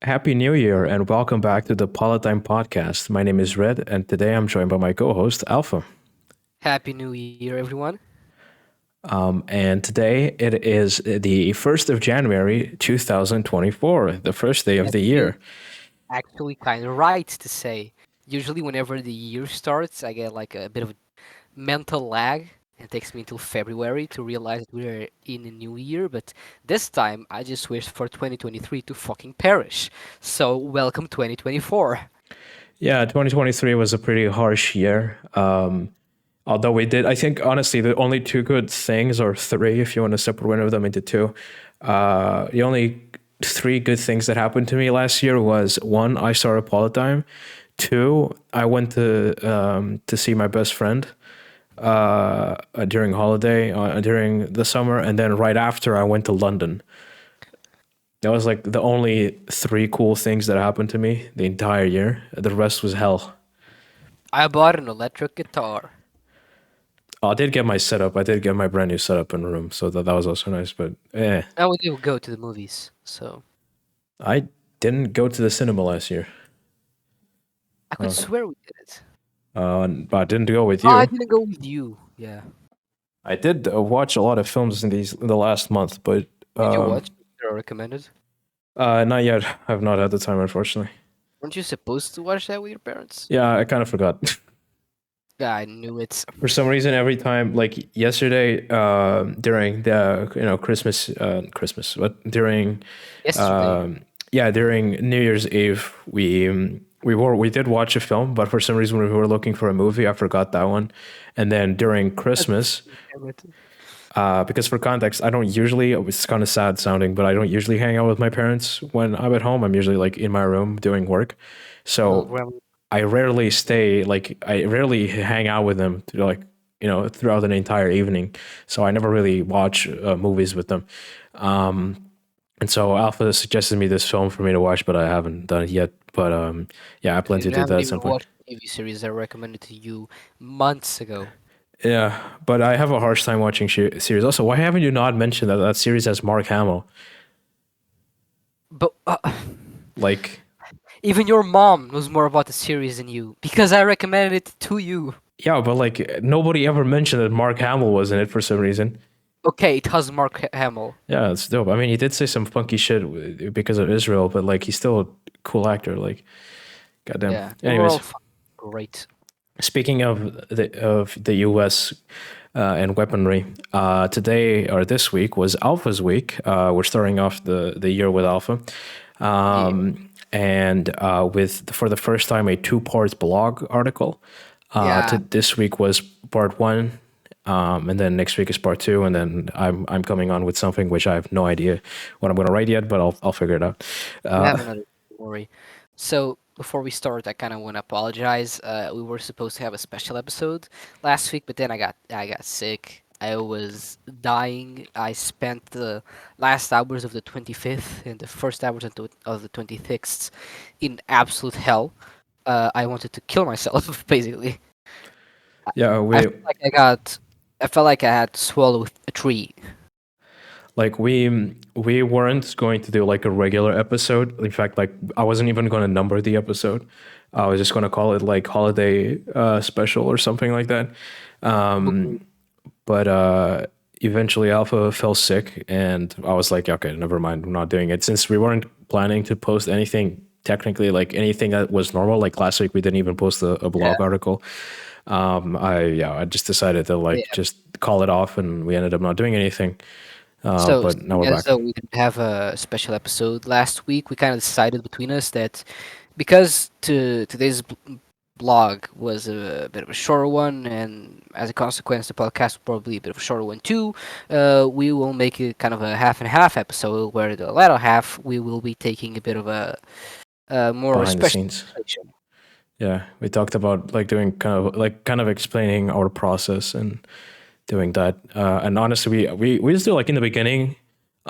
Happy New Year and welcome back to the Politdigm podcast. My name is Red and today I'm joined by my co-host Alpha. Happy New Year, everyone. And today it is the 1st of January 2024, the first day of Yes, the you're year. actually kind of right to say. Usually, whenever the year starts, I get like a bit of a mental lag. It takes me until February to realize that we're in a new year, but this time I just wish for 2023 to fucking perish. So, welcome 2024. Yeah, 2023 was a pretty harsh year. Although we did, I think honestly, the only two good things, or three if you want to separate one of them into two, the only three good things that happened to me last year was one, I started Politdigm. Two, I went to see my best friend during holiday during the summer, and then right after I went to London. That was like the only three cool things that happened to me the entire year. The rest was hell. I bought an electric guitar. Oh, I did get my setup. I did get my brand new setup in the room, so that was also nice. But Now we do go to the movies, so I didn't go to the cinema last year. I could Uh, swear we did it. but I didn't go with Oh, I you. didn't go with you. Yeah. I did watch a lot of films in the last month, but Did you um, watch it or recommended? not yet. I've not had the time, unfortunately. Weren't you supposed to watch that with your parents? Yeah, I kind of forgot. Yeah, I knew it. For some reason, every time, like yesterday, during the Christmas, but during Yesterday. um, during New Year's Eve, we did watch a film, but for some reason when we were looking for a movie, I forgot that one. And then during Christmas, Damn it. because for context, I don't usually. It's kind of sad sounding, but I don't usually hang out with my parents when I'm at home. I'm usually like in my room doing work, Oh, so well, I rarely stay. Like I rarely hang out with them to like throughout an entire evening. So I never really watch movies with them. And so Alpha suggested me this film for me to watch, but I haven't done it yet. But yeah, I plan to you do that haven't at even some point. watched the TV series I recommended to you months ago. Yeah, but I have a harsh time watching series. Also, why haven't you not mentioned that that series has Mark Hamill? But Like, even your mom knows more about the series than you because I recommended it to you. yeah, but like nobody ever mentioned that Mark Hamill was in it for some reason. Okay, it has Mark Hamill. Yeah, it's dope. I mean, he did say some funky shit because of Israel, but like he's still a cool actor. Like, goddamn. Yeah, they were all Anyways, great. speaking of the U.S. And weaponry, today or this week was Alpha's week. We're starting off the year with Alpha, Yeah, and with for the first time a two-part blog article. To yeah. this week was part one, and then next week is part two, and then I'm coming on with something which I have no idea what I'm going to write yet, but I'll figure it out. We Uh, have another story. So before we start, I kind of want to apologize. We were supposed to have a special episode last week, but then I got sick. I was dying. I spent the last hours of the 25th and the first hours of the 26th in absolute hell. I wanted to kill myself, basically. yeah, I we felt like I got. I felt like I had to swallow a tree. like we weren't going to do like a regular episode. In fact, like I wasn't even going to number the episode. I was just going to call it like holiday special or something like that. Boom. But eventually Alpha fell sick, and I was like, okay, never mind, I'm not doing it. Since we weren't planning to post anything technically, like anything that was normal, like last week we didn't even post a Yeah, blog article. I just decided to yeah. like just call it off, and we ended up not doing anything. So, But now seeing we're as back. though we didn't have a special episode last week, we kind of decided between us that because today's blog was a bit of a shorter one, and as a consequence, the podcast will probably be a bit of a shorter one too. We will make it kind of a half and half episode, where the latter half we will be taking a bit of a more Behind the special scenes. situation. Yeah, we talked about like doing kind of explaining our process and doing that. And honestly, we just do like in the beginning,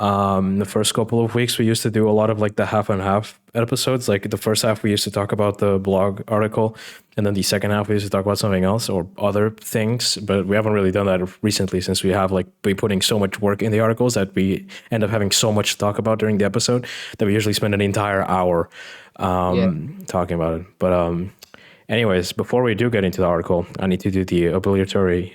The first couple of weeks, we used to do a lot of like the half and half episodes. Like the first half, we used to talk about the blog article, and then the second half, we used to talk about something else or other things. But we haven't really done that recently since we have like been putting so much work in the articles that we end up having so much to talk about during the episode that we usually spend an entire hour Yeah. talking about it. But anyways, before we do get into the article, I need to do the obligatory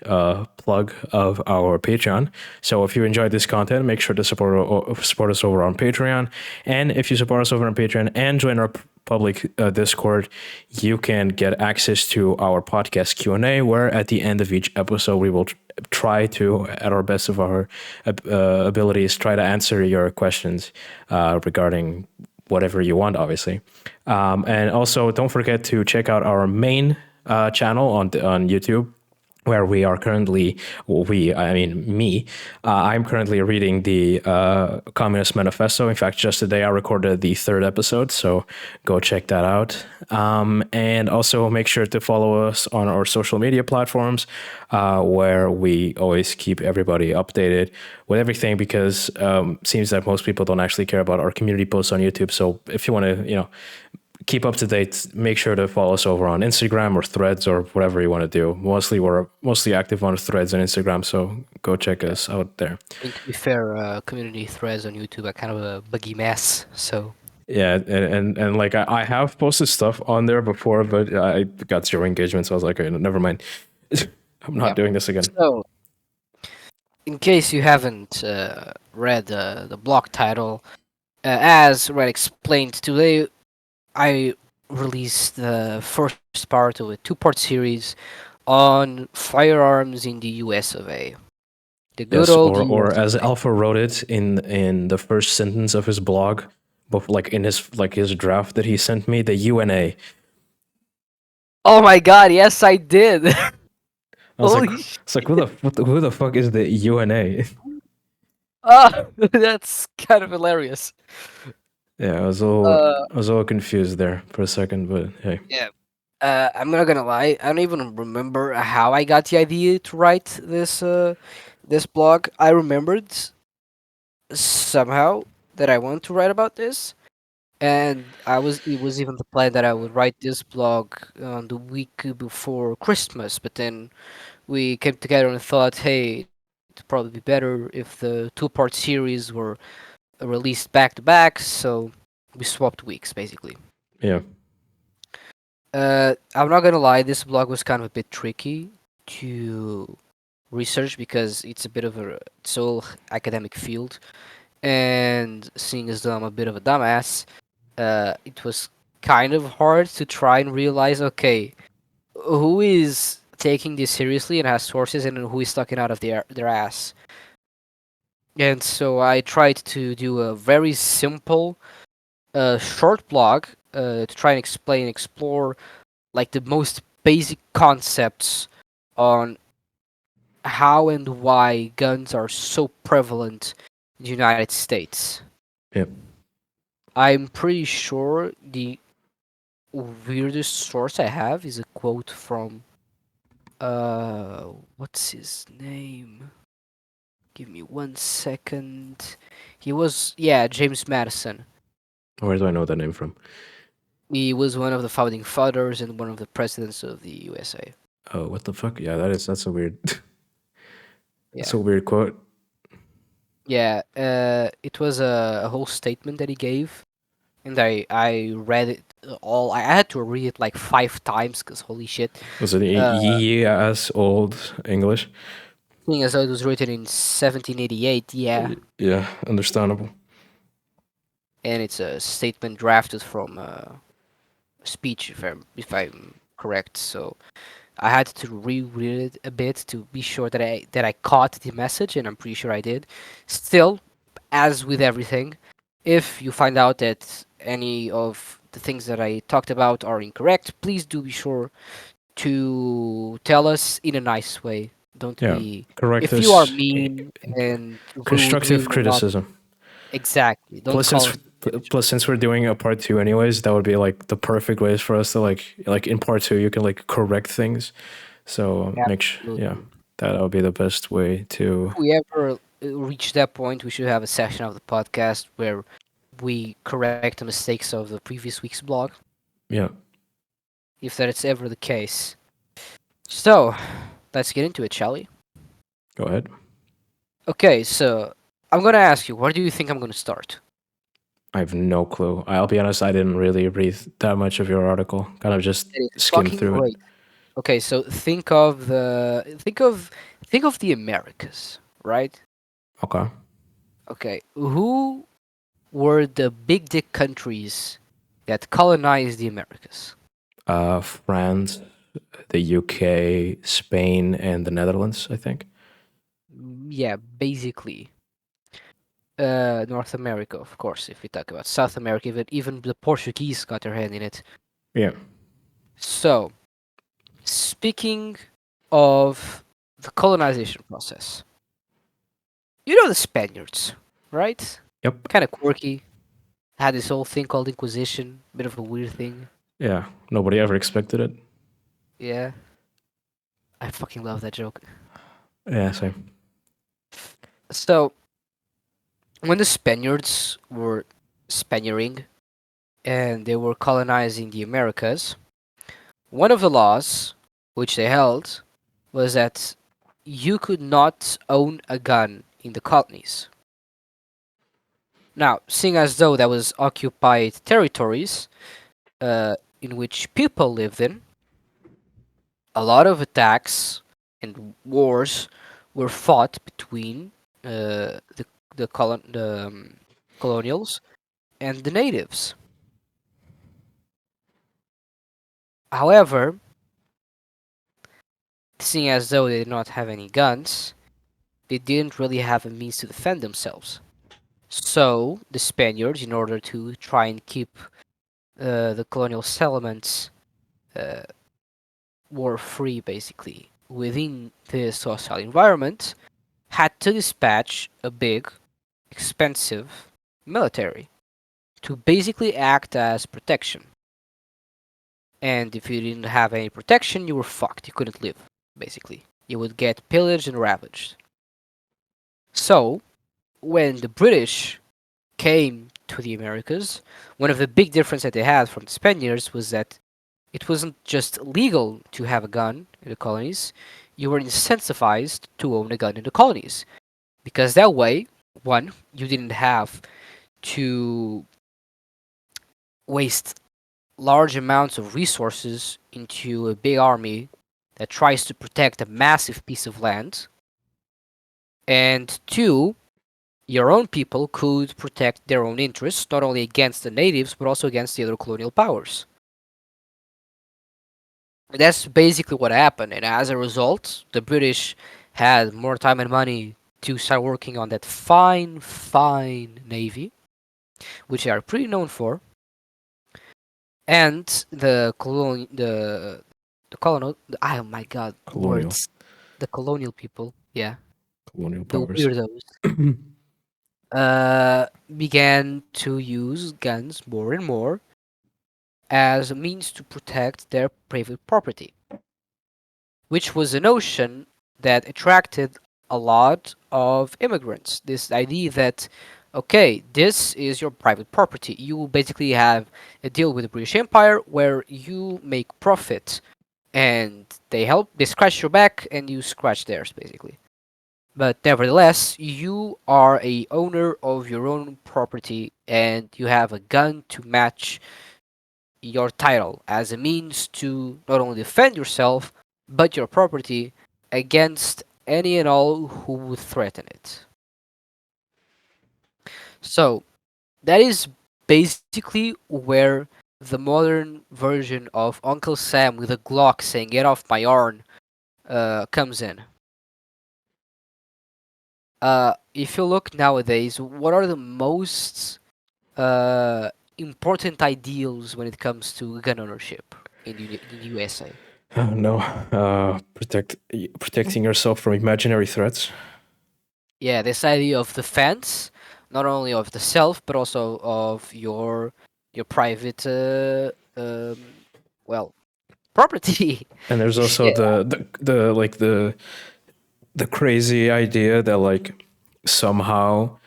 plug of our Patreon. So if you enjoyed this content, make sure to support us over on Patreon. And if you support us over on Patreon and join our public Discord, you can get access to our podcast Q&A, where at the end of each episode, we will try to, at our best of our abilities, try to answer your questions regarding whatever you want, obviously. And also, don't forget to check out our main channel on YouTube, where we are currently, me, I'm currently reading the Communist Manifesto. In fact, just today I recorded the third episode, so go check that out. And also make sure to follow us on our social media platforms, where we always keep everybody updated with everything, because it seems that most people don't actually care about our community posts on YouTube. So if you want to, keep up to date, make sure to follow us over on Instagram or Threads or whatever you want to do. We're mostly active on Threads and Instagram, so go check us out there. And to be fair, community threads on YouTube are kind of a buggy mess. So Yeah, and like I have posted stuff on there before, but I got zero engagement, so I was like, okay, never mind. I'm not doing this again. So, in case you haven't read the blog title, as Red explained today, I released the first part of a two-part series on firearms in the US of A. The good Yes, old or US. as Alpha wrote it in the first sentence of his blog, but like in his draft that he sent me, the UNA. Oh my god, yes I did. I was Holy like, it's like who the fuck is the UNA? oh, that's kind of hilarious. Yeah, I Uh, was all confused there for a second, but hey. yeah. I'm not gonna lie, I don't even remember how I got the idea to write this blog. I remembered somehow that I want to write about this, and it was even the plan that I would write this blog on the week before Christmas, but then we came together and thought, hey, it'd probably be better if the two-part series were released back to back, so we swapped weeks basically. Yeah. I'm not gonna lie, this blog was kind of a bit tricky to research because it's a bit of a sole academic field, and seeing as though I'm a bit of a dumbass, it was kind of hard to try and realize, okay, who is taking this seriously and has sources, and who is talking out of their ass. And so I tried to do a very simple, short blog to try and explore like the most basic concepts on how and why guns are so prevalent in the United States. Yep. I'm pretty sure the weirdest source I have is a quote from what's his name? Give me 1 second. He was James Madison. Where do I know that name from? He was one of the founding fathers and one of the presidents of the USA. Oh, what the fuck? Yeah, that's a weird that's Yeah. a weird quote. Yeah, it was a whole statement that he gave, and I read it all. I had to read it like 5 times because holy shit! Was it ye as old English? Seeing as though it was written in 1788, yeah, Yeah, understandable. and it's a statement drafted from a speech, if I'm correct. So I had to reread it a bit to be sure that I caught the message, and I'm pretty sure I did. Still, as with everything, if you find out that any of the things that I talked about are incorrect, please do be sure to tell us in a nice way. Don't Yeah, be correct if you are us. mean and rude, we Constructive will not criticism. exactly. Don't Plus, call since us bitch. plus since we're doing a part two anyways, that would be like the perfect ways for us to like in part two you can like correct things. So Absolutely. that would be the best way to. reach that point, we should have a section of the podcast where we correct the mistakes of the previous week's blog, Yeah. if that is ever the case. So, let's get into it, shall we? Go ahead. Okay, so I'm gonna ask you, where do you think I'm gonna start? I have no clue. I'll be honest, I didn't really read that much of your article. Kind of just It is skimmed fucking through it. great. Okay, so think of the Americas, right? Okay. Okay, who were the big dick countries that colonized the Americas? France, the UK, Spain, and the Netherlands, I think. Yeah, basically. North America, of course, if we talk about South America, even the Portuguese got their hand in it. Yeah. So, speaking of the colonization process, you know the Spaniards, right? Yep. Kind of quirky. Had this whole thing called Inquisition, bit of a weird thing. Yeah. Nobody ever expected it. Yeah, I fucking love that joke. Yeah, same. So, when the Spaniards were Spaniarding and they were colonizing the Americas, one of the laws which they held was that you could not own a gun in the colonies. Now, seeing as though that was occupied territories in which people lived in, a lot of attacks and wars were fought between the colonials and the natives. However, seeing as though they did not have any guns, they didn't really have a means to defend themselves. So the Spaniards, in order to try and keep the colonial settlements uh, war free, basically within this hostile environment, had to dispatch a big, expensive military to basically act as protection. And if you didn't have any protection, you were fucked. You couldn't live, basically. You would get pillaged and ravaged. So, when the British came to the Americas, one of the big differences that they had from the Spaniards was that it wasn't just legal to have a gun in the colonies, you were incentivized to own a gun in the colonies. Because that way, one, you didn't have to waste large amounts of resources into a big army that tries to protect a massive piece of land. And two, your own people could protect their own interests, not only against the natives, but also against the other colonial powers. That's basically what happened. And as a result, the British had more time and money to start working on that fine, fine navy, which they are pretty known for. And the colonial, oh my god, Colonial. words, the colonial people, yeah, Colonial the powers. weirdos, began to use guns more and more as a means to protect their private property, which was a notion that attracted a lot of immigrants. This idea that, okay, this is your private property. You basically have a deal with the British Empire where you make profit and they scratch your back and you scratch theirs, basically. But nevertheless, you are a owner of your own property and you have a gun to match your title as a means to not only defend yourself but your property against any and all who would threaten it. So that is basically where the modern version of Uncle Sam with a Glock saying "Get off my yarn" comes in. If you look nowadays, what are the most uh, important ideals when it comes to gun ownership in the USA? No. Protecting yourself from imaginary threats. Yeah, this idea of defense, not only of the self but also of your private well, property. And there's also Shit. the crazy idea that like somehow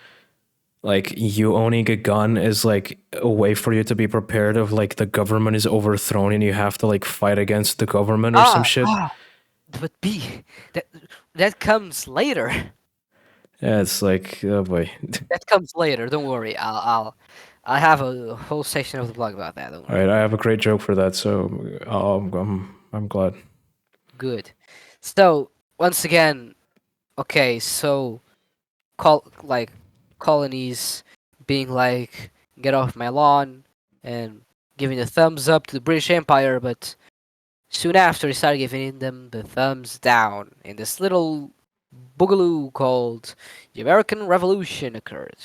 like you owning a gun is like a way for you to be prepared of like the government is overthrown and you have to like fight against the government or some Ah, shit. ah, but B, that that comes later. Yeah, it's like oh boy. That comes later. Don't worry. I'll have a whole section of the blog about that. Don't All worry. right, I have a great joke for that, so I'm glad. Good. So once again, okay. So like colonies being like, get off my lawn, and giving a thumbs up to the British Empire, but soon after they started giving them the thumbs down, and this little boogaloo called the American Revolution occurred.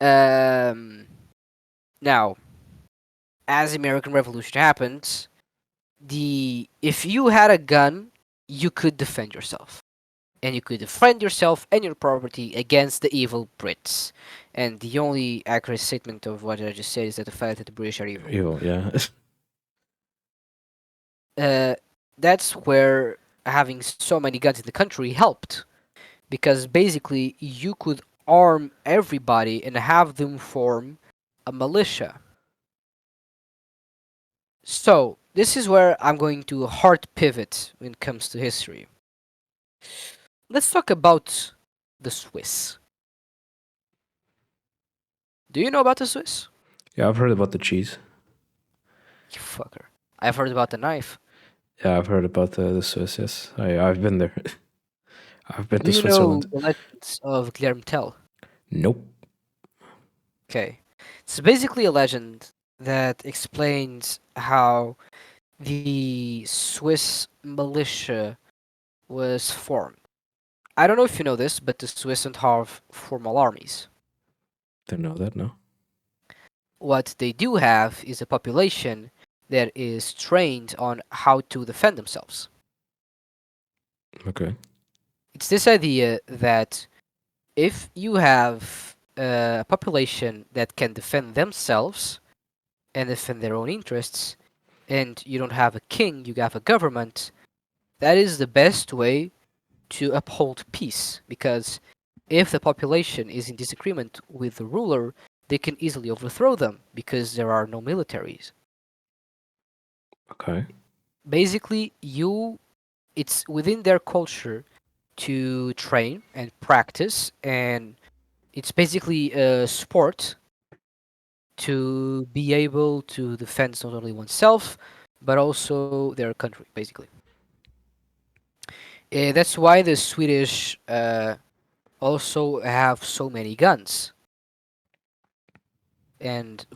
Um, Now, as the American Revolution happened, the if you had a gun, you could defend yourself, and you could defend yourself and your property against the evil Brits. And the only accurate statement of what I just said is that the fact that the British are evil. Evil, yeah. Uh, that's where having so many guns in the country helped, because basically you could arm everybody and have them form a militia. So, this is where I'm going to hard pivot when it comes to history. Let's talk about the Swiss. Do you know about the Swiss? Yeah, I've heard about the cheese. You fucker. I've heard about the knife. Yeah, I've heard about the Swiss. Yes, I've been there. I've been Do to you know Switzerland. the legends of Guillermo Tell? Nope. Okay. It's basically a legend that explains how the Swiss militia was formed. I don't know if you know this, but the Swiss don't have formal armies. Didn't know that. No. What they do have is a population that is trained on how to defend themselves. Okay. It's this idea that if you have a population that can defend themselves and defend their own interests, and you don't have a king, you have a government, that is the best way to uphold peace. Because if the population is in disagreement with the ruler, they can easily overthrow them because there are no militaries. Okay. Basically, it's within their culture to train and practice, and it's basically a sport to be able to defend not only oneself but also their country, basically. That's why the Swedish also have so many guns, and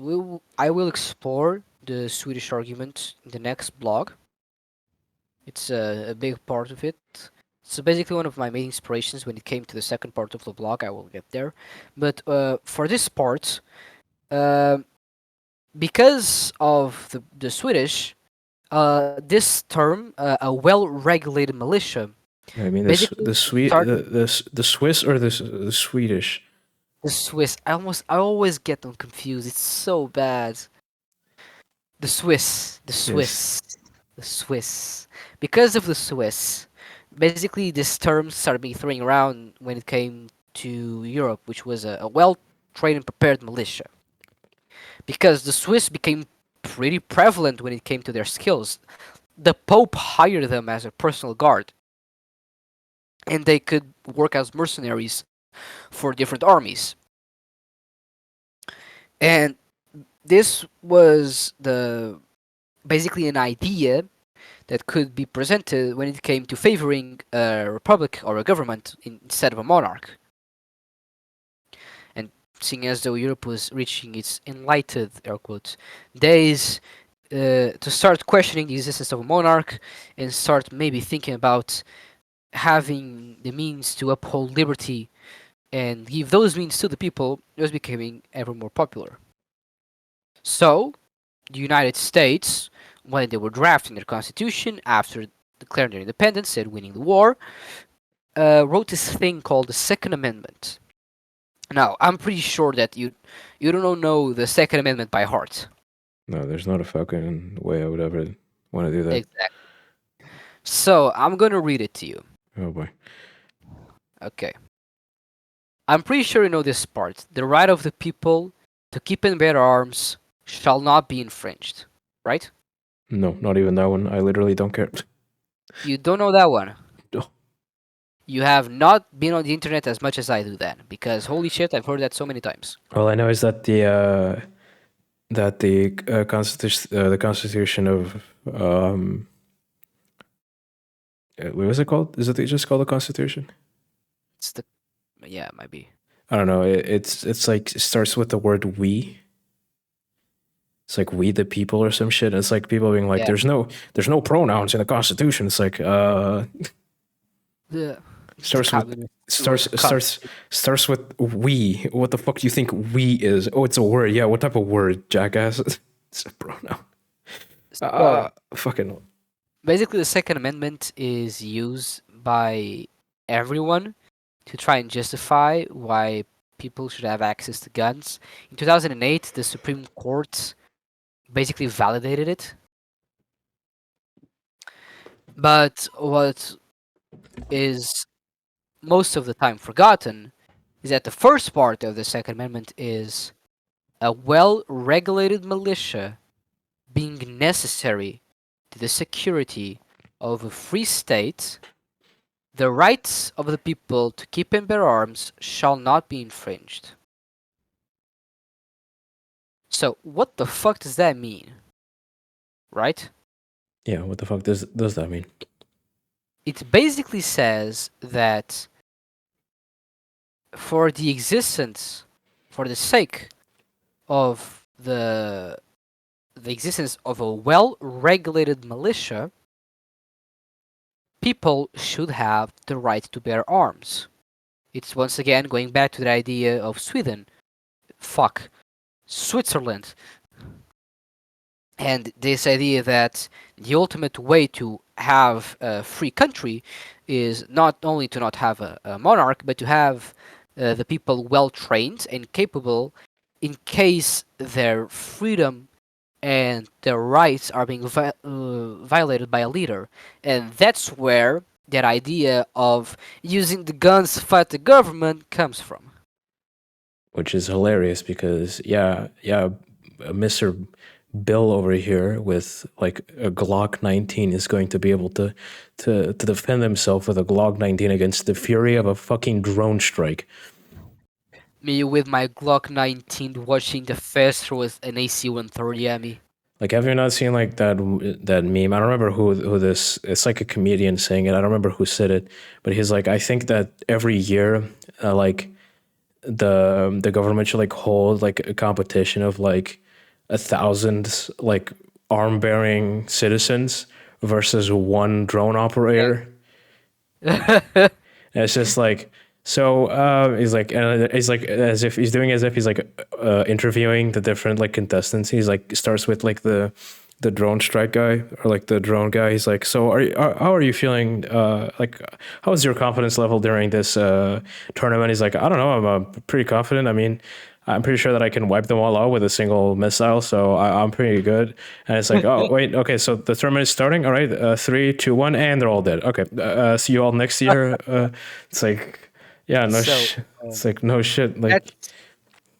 I will explore the Swedish argument in the next blog. It's a big part of it. So basically, one of my main inspirations when it came to the second part of the blog, I will get there. But for this part, um because of the Swedish, this term, a well-regulated militia, I mean, basically started the Swiss or the Swedish. the Swiss. I always get them confused. It's so bad. The Swiss, the Yes. Swiss, the Swiss. Because of the Swiss, basically this term started being thrown around when it came to Europe, which was a well-trained and prepared militia. Because the Swiss became pretty prevalent when it came to their skills. The Pope hired them as a personal guard, and they could work as mercenaries for different armies. And this was the basically an idea that could be presented when it came to favoring a republic or a government instead of a monarch. And seeing as though Europe was reaching its enlightened air quotes days, to start questioning the existence of a monarch and start maybe thinking about having the means to uphold liberty and give those means to the people, was becoming ever more popular. So, the United States, when they were drafting their constitution after declaring their independence and winning the war, wrote this thing called the Second Amendment. Now, I'm pretty sure that you don't know the Second Amendment by heart. No, there's not a fucking way I would ever want to do that. Exactly. So I'm gonna read it to you. Oh boy. Okay. I'm pretty sure you know this part. The right of the people to keep and bear arms shall not be infringed. Right? No, not even that one. I literally don't care. You don't know that one. No. You have not been on the internet as much as I do then, because holy shit, I've heard that so many times. All I know is that the Constitution of what was it called? Is it just called the Constitution? It's the yeah, it might be. I don't know. It's like it starts with the word "we." It's like "we the people" or some shit. It's like people being like, Yeah. there's no pronouns in the Constitution." It's like The starts with communist starts starts starts with "we." What the fuck do you think "we" is? Oh, it's a word. Yeah, what type of word, jackass? It's a pronoun. So Fucking. basically the Second Amendment is used by everyone to try and justify why people should have access to guns. In 2008, the Supreme Court basically validated it. But what is most of the time forgotten is that the first part of the Second Amendment is a well regulated militia being necessary to the security of a free state. The rights of the people to keep and bear arms shall not be infringed. So, what the fuck does that mean? Right? Yeah, what the fuck does that mean? It basically says that for the existence, for the sake of the existence of a well-regulated militia, people should have the right to bear arms. It's once again going back to the idea of Sweden. Fuck. Switzerland. And this idea that the ultimate way to have a free country is not only to not have a monarch, but to have the people well trained and capable in case their freedom and their rights are being violated by a leader. And that's where that idea of using the guns to fight the government comes from. Which is hilarious because Mr. Bill over here with like a Glock 19 is going to be able to defend himself with a Glock 19 against the fury of a fucking drone strike. Me with my Glock 19 watching the fest with an AC-130 at me. Like, have you not seen like that meme? I don't remember who this. It's like a comedian saying it. I don't remember who said it, but he's like, I think that every year, like the government should like hold like a competition of like 1,000 like arm bearing citizens versus one drone operator. And it's just like so he's like as if he's like interviewing the different like contestants. He's like starts with like the drone strike guy or like the drone guy. He's like, so how are you feeling? Like, how's your confidence level during this tournament? He's like, I don't know, I'm pretty confident. I mean, I'm pretty sure that I can wipe them all out with a single missile, so I'm pretty good. And it's like, oh wait, okay, so the tournament is starting. All right, 3, 2, 1, and they're all dead. Okay, see you all next year. It's like, yeah, no, So it's like no shit. Like,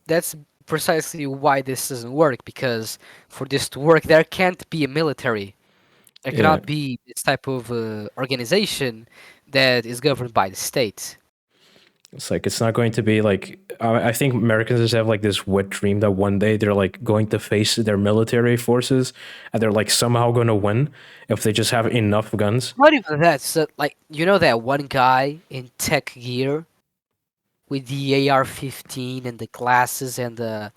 that's precisely why this doesn't work, because for this to work, there can't be a military. There yeah, cannot be this type of organization that is governed by the state. it's like it's not going to be like. I think Americans just have like this wet dream that one day they're like going to face their military forces, and they're like somehow going to win if they just have enough guns. Not even that. So, like, you know that one guy in tech gear with the AR-15 and the glasses and the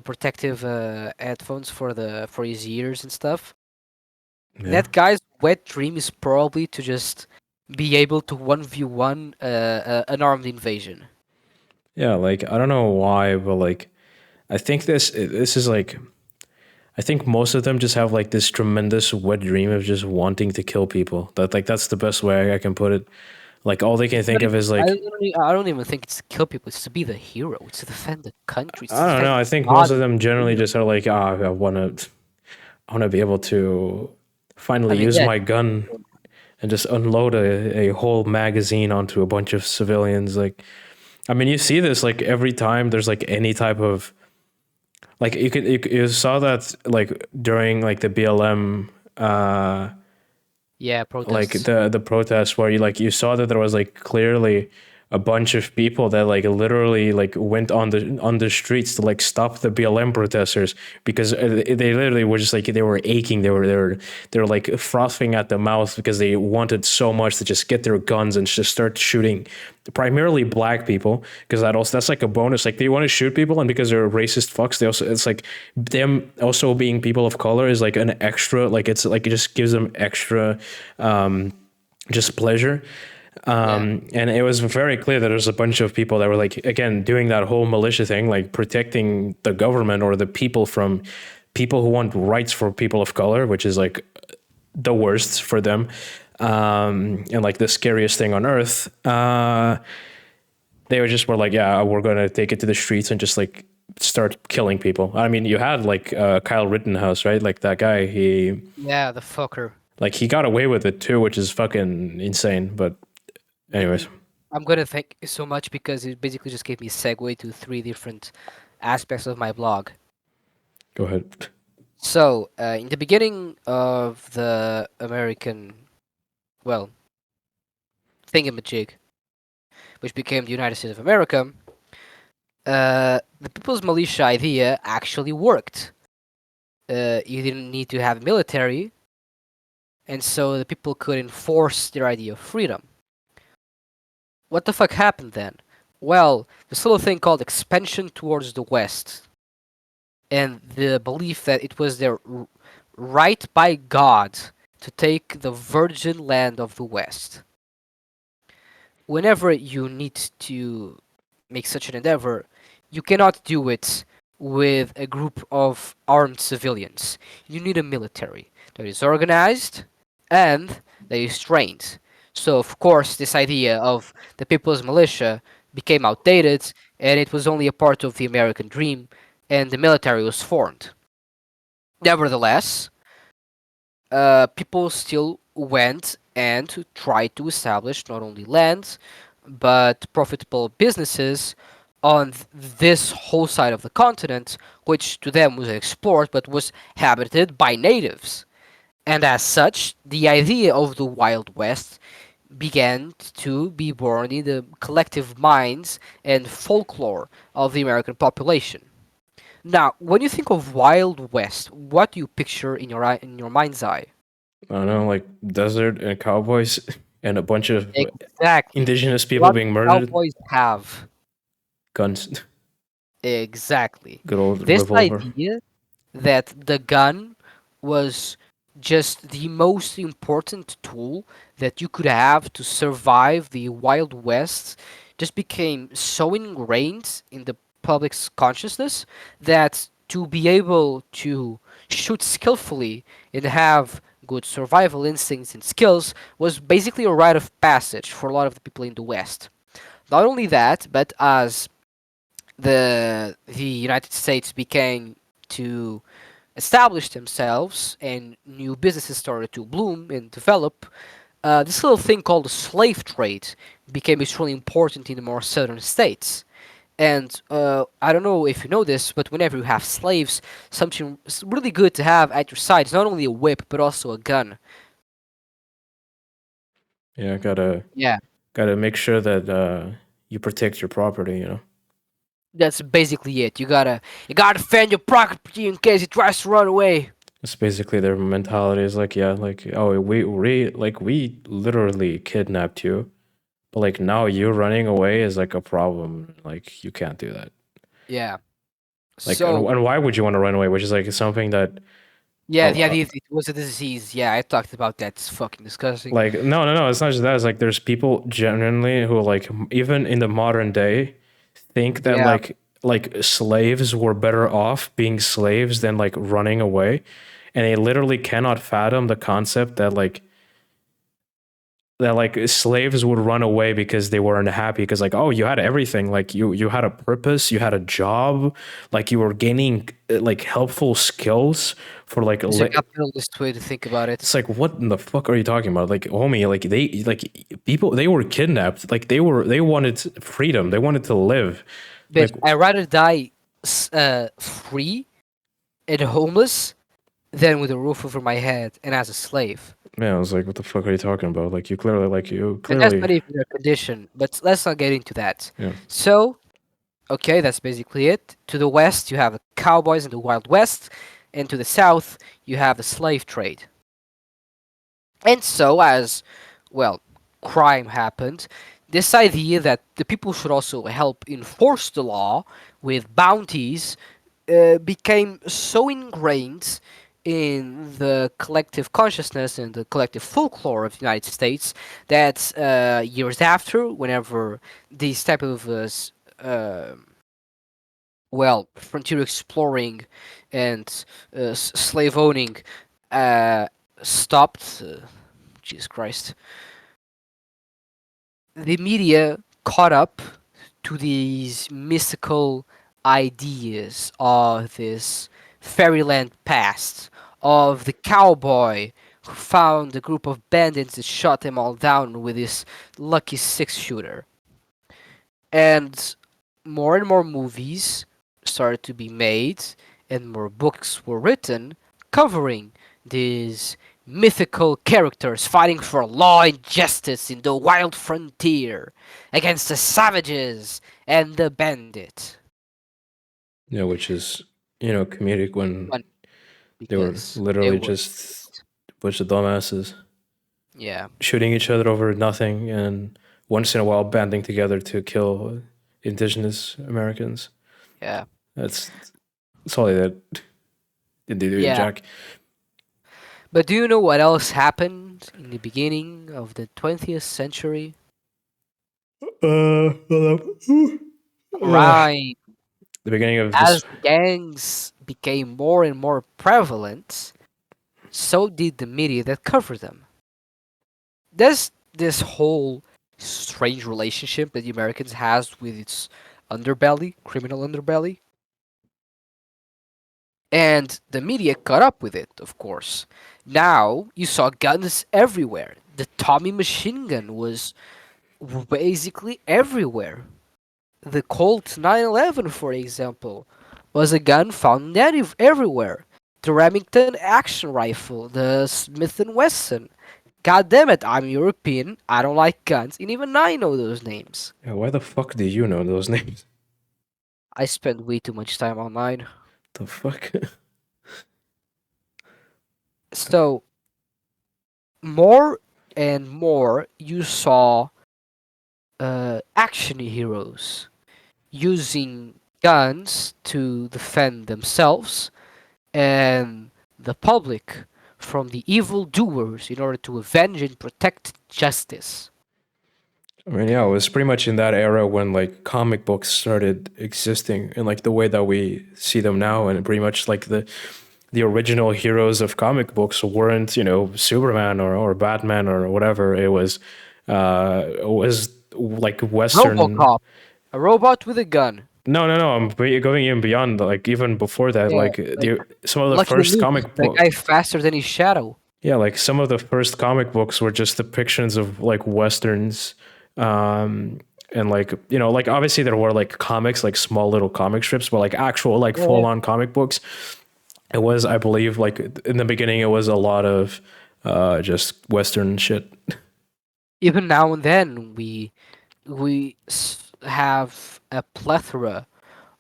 protective headphones for his ears and stuff. Yeah. That guy's wet dream is probably to just be able to 1v1 an armed invasion. Yeah, like I don't know why, but like I think this is like I think most of them just have like this tremendous wet dream of just wanting to kill people. That's the best way I can put it. Like all they can think of is like I don't even think it's to kill people. It's to be the hero. It's to defend the country. It's to I don't defend know. I the think most God. of them generally just are like, I want to be able to I finally mean, use yeah, my gun and just unload a whole magazine onto a bunch of civilians. Like, I mean, you see this like every time there's like any type of like you saw that like during like the BLM Yeah, like protests. the protests where you saw that there was like clearly a bunch of people that like literally like went on the streets to like stop the BLM protesters because they literally were just like they were aching, they were like frothing at the mouth because they wanted so much to just get their guns and just start shooting primarily black people, because that's like a bonus. Like they want to shoot people, and because they're racist fucks, they also, it's like them also being people of color is like an extra, like it's like it just gives them extra just pleasure. Yeah. And it was very clear that there's a bunch of people that were like, again, doing that whole militia thing, like protecting the government or the people from people who want rights for people of color, which is like the worst for them, and like the scariest thing on earth. They were like, yeah, we're going to take it to the streets and just like start killing people. I mean, you had like Kyle Rittenhouse, right? Like that guy, Yeah, the fucker. he got away with it too, which is fucking insane. But anyways, I'm gonna thank you so much because it basically just gave me a segue to three different aspects of my blog. go ahead. So, in the beginning of the American, well, thingamajig, which became the United States of America, the People's Militia idea actually worked. You didn't need to have military, and so the people could enforce their idea of freedom. What the fuck happened then? Well, this little thing called expansion towards the West, and the belief that it was their right by God to take the virgin land of the West. Whenever you need to make such an endeavor, you cannot do it with a group of armed civilians. You need a military that is organized and that is trained. So, of course, this idea of the People's Militia became outdated, and it was only a part of the American dream, and the military was formed. Nevertheless, people still went and tried to establish not only land but profitable businesses on this whole side of the continent, which to them was explored but was habited by natives. And as such, the idea of the Wild West began to be born in the collective minds and folklore of the American population. Now, when you think of Wild West, what do you picture in your mind's eye? I don't know, like desert and cowboys and a bunch of Exactly. indigenous people What being murdered. cowboys have. Guns, Exactly. good old This revolver. idea that the gun was just the most important tool that you could have to survive the Wild West just became so ingrained in the public's consciousness that to be able to shoot skillfully and have good survival instincts and skills was basically a rite of passage for a lot of the people in the West. Not only that, but as the United States began to establish themselves and new businesses started to bloom and develop, this little thing called the slave trade became extremely important in the more southern states. And I don't know if you know this, but whenever you have slaves, something really good to have at your side is not only a whip but also a gun. Yeah, Yeah, gotta make sure that you protect your property. that's basically it. You gotta defend your property in case it tries to run away. It's basically their mentality is like, yeah, like, oh, we literally kidnapped you, but like now you running away is like a problem. Like you can't do that. Yeah. Like, and, So and why would you want to run away? Which is like something that, yeah, uh, the uh, idea it was a disease. Yeah, I talked about that. It's fucking disgusting. like, no, it's not just that. It's like there's people genuinely who like even in the modern day think that Yeah, like slaves were better off being slaves than like running away, and they literally cannot fathom the concept that like that like slaves would run away because they weren't happy because like, oh, you had everything, like you had a purpose, you had a job, like you were gaining like helpful skills for like It's a capitalist way to think about it. it's like, what in the fuck are you talking about? Like, homie, like people, they were kidnapped, like they wanted freedom, they wanted to live, Bitch, like, I'd rather die free and homeless than with a roof over my head and as a slave. man, I was like, what the fuck are you talking about? Like you And that's clearly not even a condition, but let's not get into that. yeah. So, okay, that's basically it. To the west, you have the cowboys in the Wild West, and to the south, you have the slave trade. And so, as well, crime happened, this idea that the people should also help enforce the law with bounties became so ingrained in the collective consciousness and the collective folklore of the United States that years after, whenever these type of frontier exploring and slave owning uh, stopped. Jesus Christ, the media caught up to these mystical ideas of this fairyland past, of the cowboy who found a group of bandits that shot them all down with his lucky six shooter. And more movies started to be made, and more books were written covering these mythical characters fighting for law and justice in the wild frontier against the savages and the bandit. Yeah, which is, comedic when One, they were because they literally were, just a bunch of dumbasses yeah, shooting each other over nothing and once in a while banding together to kill indigenous Americans. yeah, That's all they did. Did they do, yeah. Jack? But do you know what else happened in the beginning of the 20th century? Hold up. Crime. The beginning of As this. gangs became more and more prevalent, so did the media that covered them. There's this whole strange relationship that the Americans has with its underbelly, criminal underbelly, and the media caught up with it, of course. Now you saw guns everywhere. The Tommy machine gun was basically everywhere. The Colt 911, for example, was a gun found everywhere. The Remington action rifle, the Smith& and Wesson. God damn it, I'm European, I don't like guns, and even I know those names. Yeah, why the fuck do you know those names? I spend way too much time online. The fuck? So, more and more you saw action heroes using guns to defend themselves and the public from the evil doers in order to avenge and protect justice. I mean, yeah, it was pretty much in that era when like comic books started existing in like the way that we see them now, and pretty much like the original heroes of comic books weren't, Superman or Batman or whatever. It was like Western. Robocop, a robot with a gun. No. I'm going even beyond. Like even before that, Yeah, like like some of the Lucky first Luke, comic that book. guy faster than his shadow. Yeah, like some of the first comic books were just depictions of like westerns, and like like obviously there were like comics, like small little comic strips, but like actual like Yeah. full on comic books. It was, I believe, like in the beginning, it was a lot of just western shit. Even now and then, have a plethora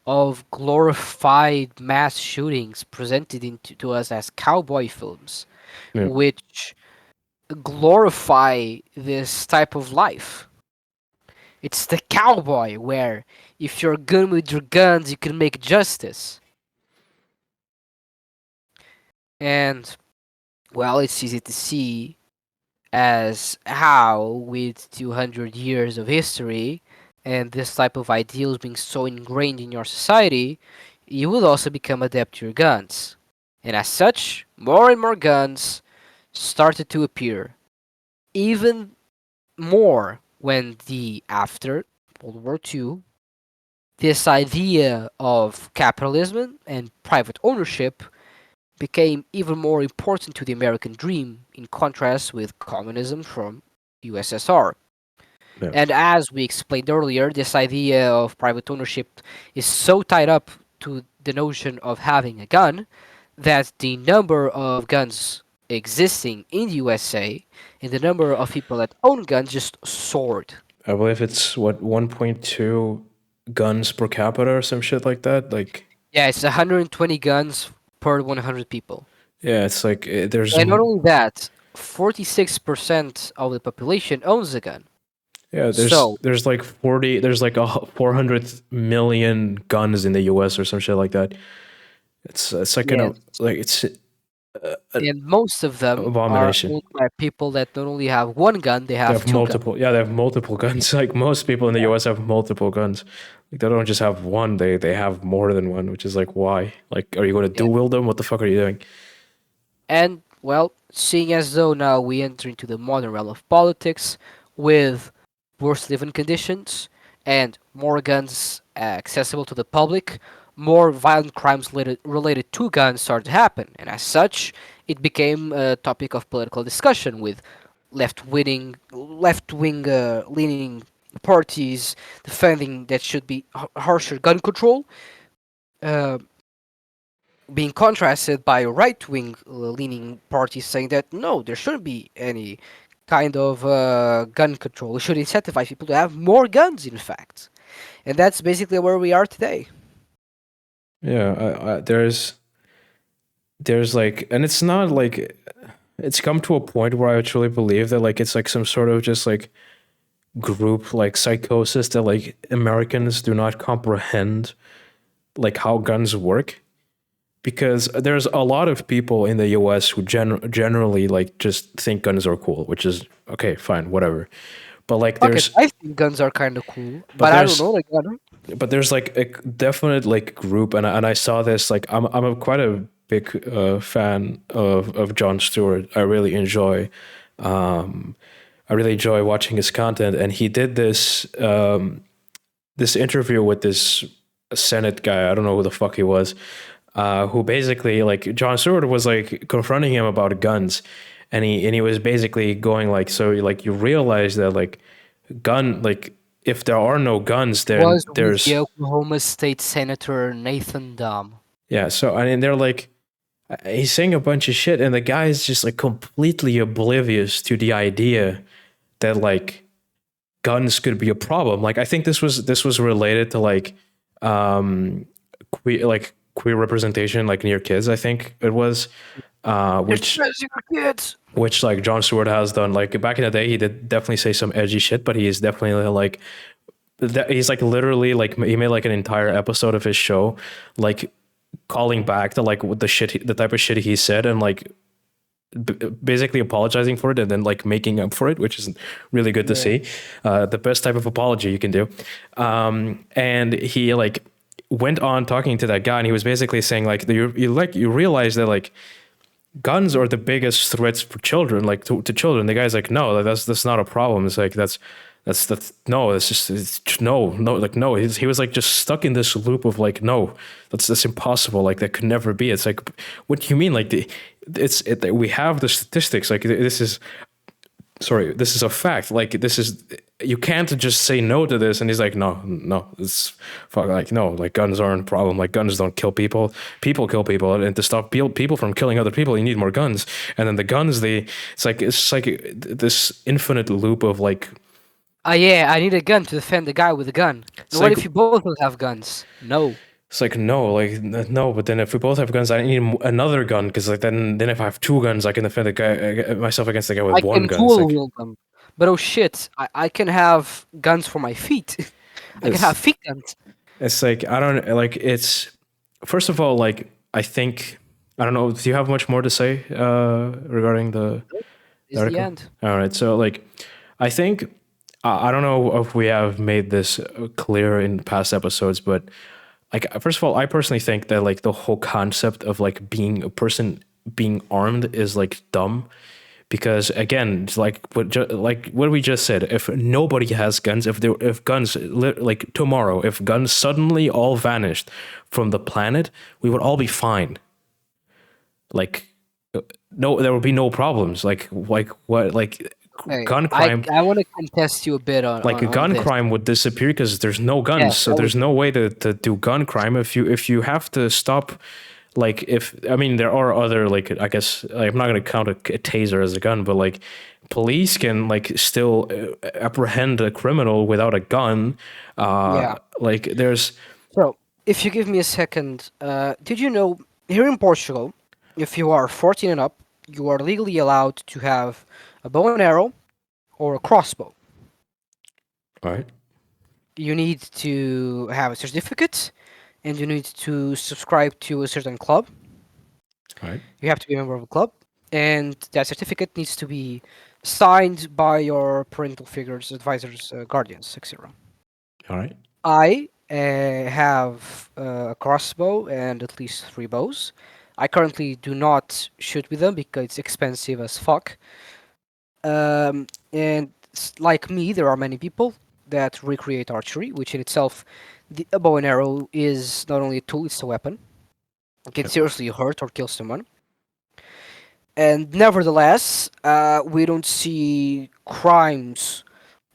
of glorified mass shootings presented to us as cowboy films, Yeah. which glorify this type of life. It's the cowboy where if you're good with your guns, you can make justice. And, well, it's easy to see as how, with 200 years of history and this type of ideals being so ingrained in your society, you will also become adept to your guns. And as such, more and more guns started to appear. Even more when the after World War II, this idea of capitalism and private ownership became even more important to the American dream in contrast with communism from USSR. Yeah. And as we explained earlier, this idea of private ownership is so tied up to the notion of having a gun that the number of guns existing in the USA and the number of people that own guns just soared. I believe it's what 1.2 guns per capita or some shit like that. Like, Yeah, it's 120 guns per 100 people. yeah, it's like there's And not only that, 46% of the population owns a gun. yeah, So, there's like 40, there's like 400 million guns in the U.S. or some shit like that. It's like an yes. like it's an And most of them are abomination. owned by people that not only have one gun, they They have have two guns. multiple. Yeah, they have multiple guns. Like most people in the Yeah. U.S. have multiple guns. Like they don't just have one. They have more than one, which is like why? Like, are you going to Yeah. dual wield them? What the fuck are you doing? And, well, seeing as though now we enter into the modern realm of politics with worse living conditions and more guns accessible to the public, more violent crimes related to guns started to happen. And as such, it became a topic of political discussion with left wing leaning parties defending that should be harsher gun control. Uh, Being contrasted by right wing leaning parties saying that no, there shouldn't be any kind of gun control. We should incentivize people to have more guns, in fact. And that's basically where we are today. Yeah, there's like, and it's not like it's come to a point where I truly believe that like it's like some sort of just like group like psychosis that like Americans do not comprehend like how guns work, because there's a lot of people in the US who generally like just think guns are cool, which is okay, fine, whatever. But like Okay, there's I think guns are kind of cool, but but I don't there's know the gun. but there's like a definite like group, and I saw this like I'm a quite a big fan of Jon Stewart. I really enjoy watching his content, and he did this this interview with this Senate guy. I don't know who the fuck he was, who basically like Jon Stewart was like confronting him about guns, and he was basically going like, so like you realize that like gun like if there are no guns, then Was with there's the Oklahoma State Senator Nathan Dom. yeah. So I mean, they're like he's saying a bunch of shit, and the guy is just like completely oblivious to the idea that like guns could be a problem. Like I think this was related to like um queer representation like near kids. I think it was It's stressing your kids. which like Jon Stewart has done. Like back in the day, he did definitely say some edgy shit, but he is definitely like he's like literally like he made like an entire episode of his show like calling back to like what the type of shit he said, and like basically apologizing for it and then like making up for it, which is really good to Yeah. see. The best type of apology you can do. And he like went on talking to that guy, and he was basically saying like you realize that like guns are the biggest threats for children, like to children. The guy's like, no, that's not a problem. It's like that's no, it's just no, like no. He was like just stuck in this loop of like no, that's impossible. Like that could never be. It's like, what do you mean? Like we have the statistics. Like this is this is a fact. Like this is you can't just say no to this. And he's like, no, it's fuck. Like no, like guns aren't a problem. Like guns don't kill people. People kill people, and to stop people from killing other people, you need more guns. And then the guns, it's like this infinite loop of like. Yeah, I need a gun to defend the guy with a gun. And what Like if you both will have guns? No. it's like no, like no. But then if we both have guns, I need another gun, because like then if I have two guns, I can defend the guy myself against the guy I with one can gun. It's dual like wield them. But oh shit, I can have guns for my feet. I can have it's feet guns. it's like I don't like it's. First of all, like I think I don't know. Do you have much more to say regarding the Is the article? end. All right, so like I think I don't know if we have made this clear in past episodes, but like first of all, I personally think that like the whole concept of like being a person being armed is like dumb, because again, it's like what we just said, if nobody has guns, if guns like tomorrow, if guns suddenly all vanished from the planet, we would all be fine. Like no, there would be no problems. Like what like Hey, gun I crime I want to contest you a bit like on gun this. crime would disappear because there's no guns, Yes, so I would there's no agree. way to do gun crime. If you have to stop, like, if I mean there are other, like, I guess, like, I'm not going to count a taser as a gun, but like police can like still apprehend a criminal without a gun. Yeah. Like there's So, if you give me a second, did you know here in Portugal, if you are 14 and up, you are legally allowed to have a bow and arrow or a crossbow. all right, You need to have a certificate and you need to subscribe to a certain club. all right, You have to be a member of a club, and that certificate needs to be signed by your parental figures, advisors, guardians, etc. all right, I have a crossbow and at least 3 bows. I currently do not shoot with them because it's expensive as fuck. And like me, there are many people that recreate archery, which in itself, a bow and arrow is not only a tool, it's a weapon. It can yep. seriously hurt or kill someone. And nevertheless, we don't see crimes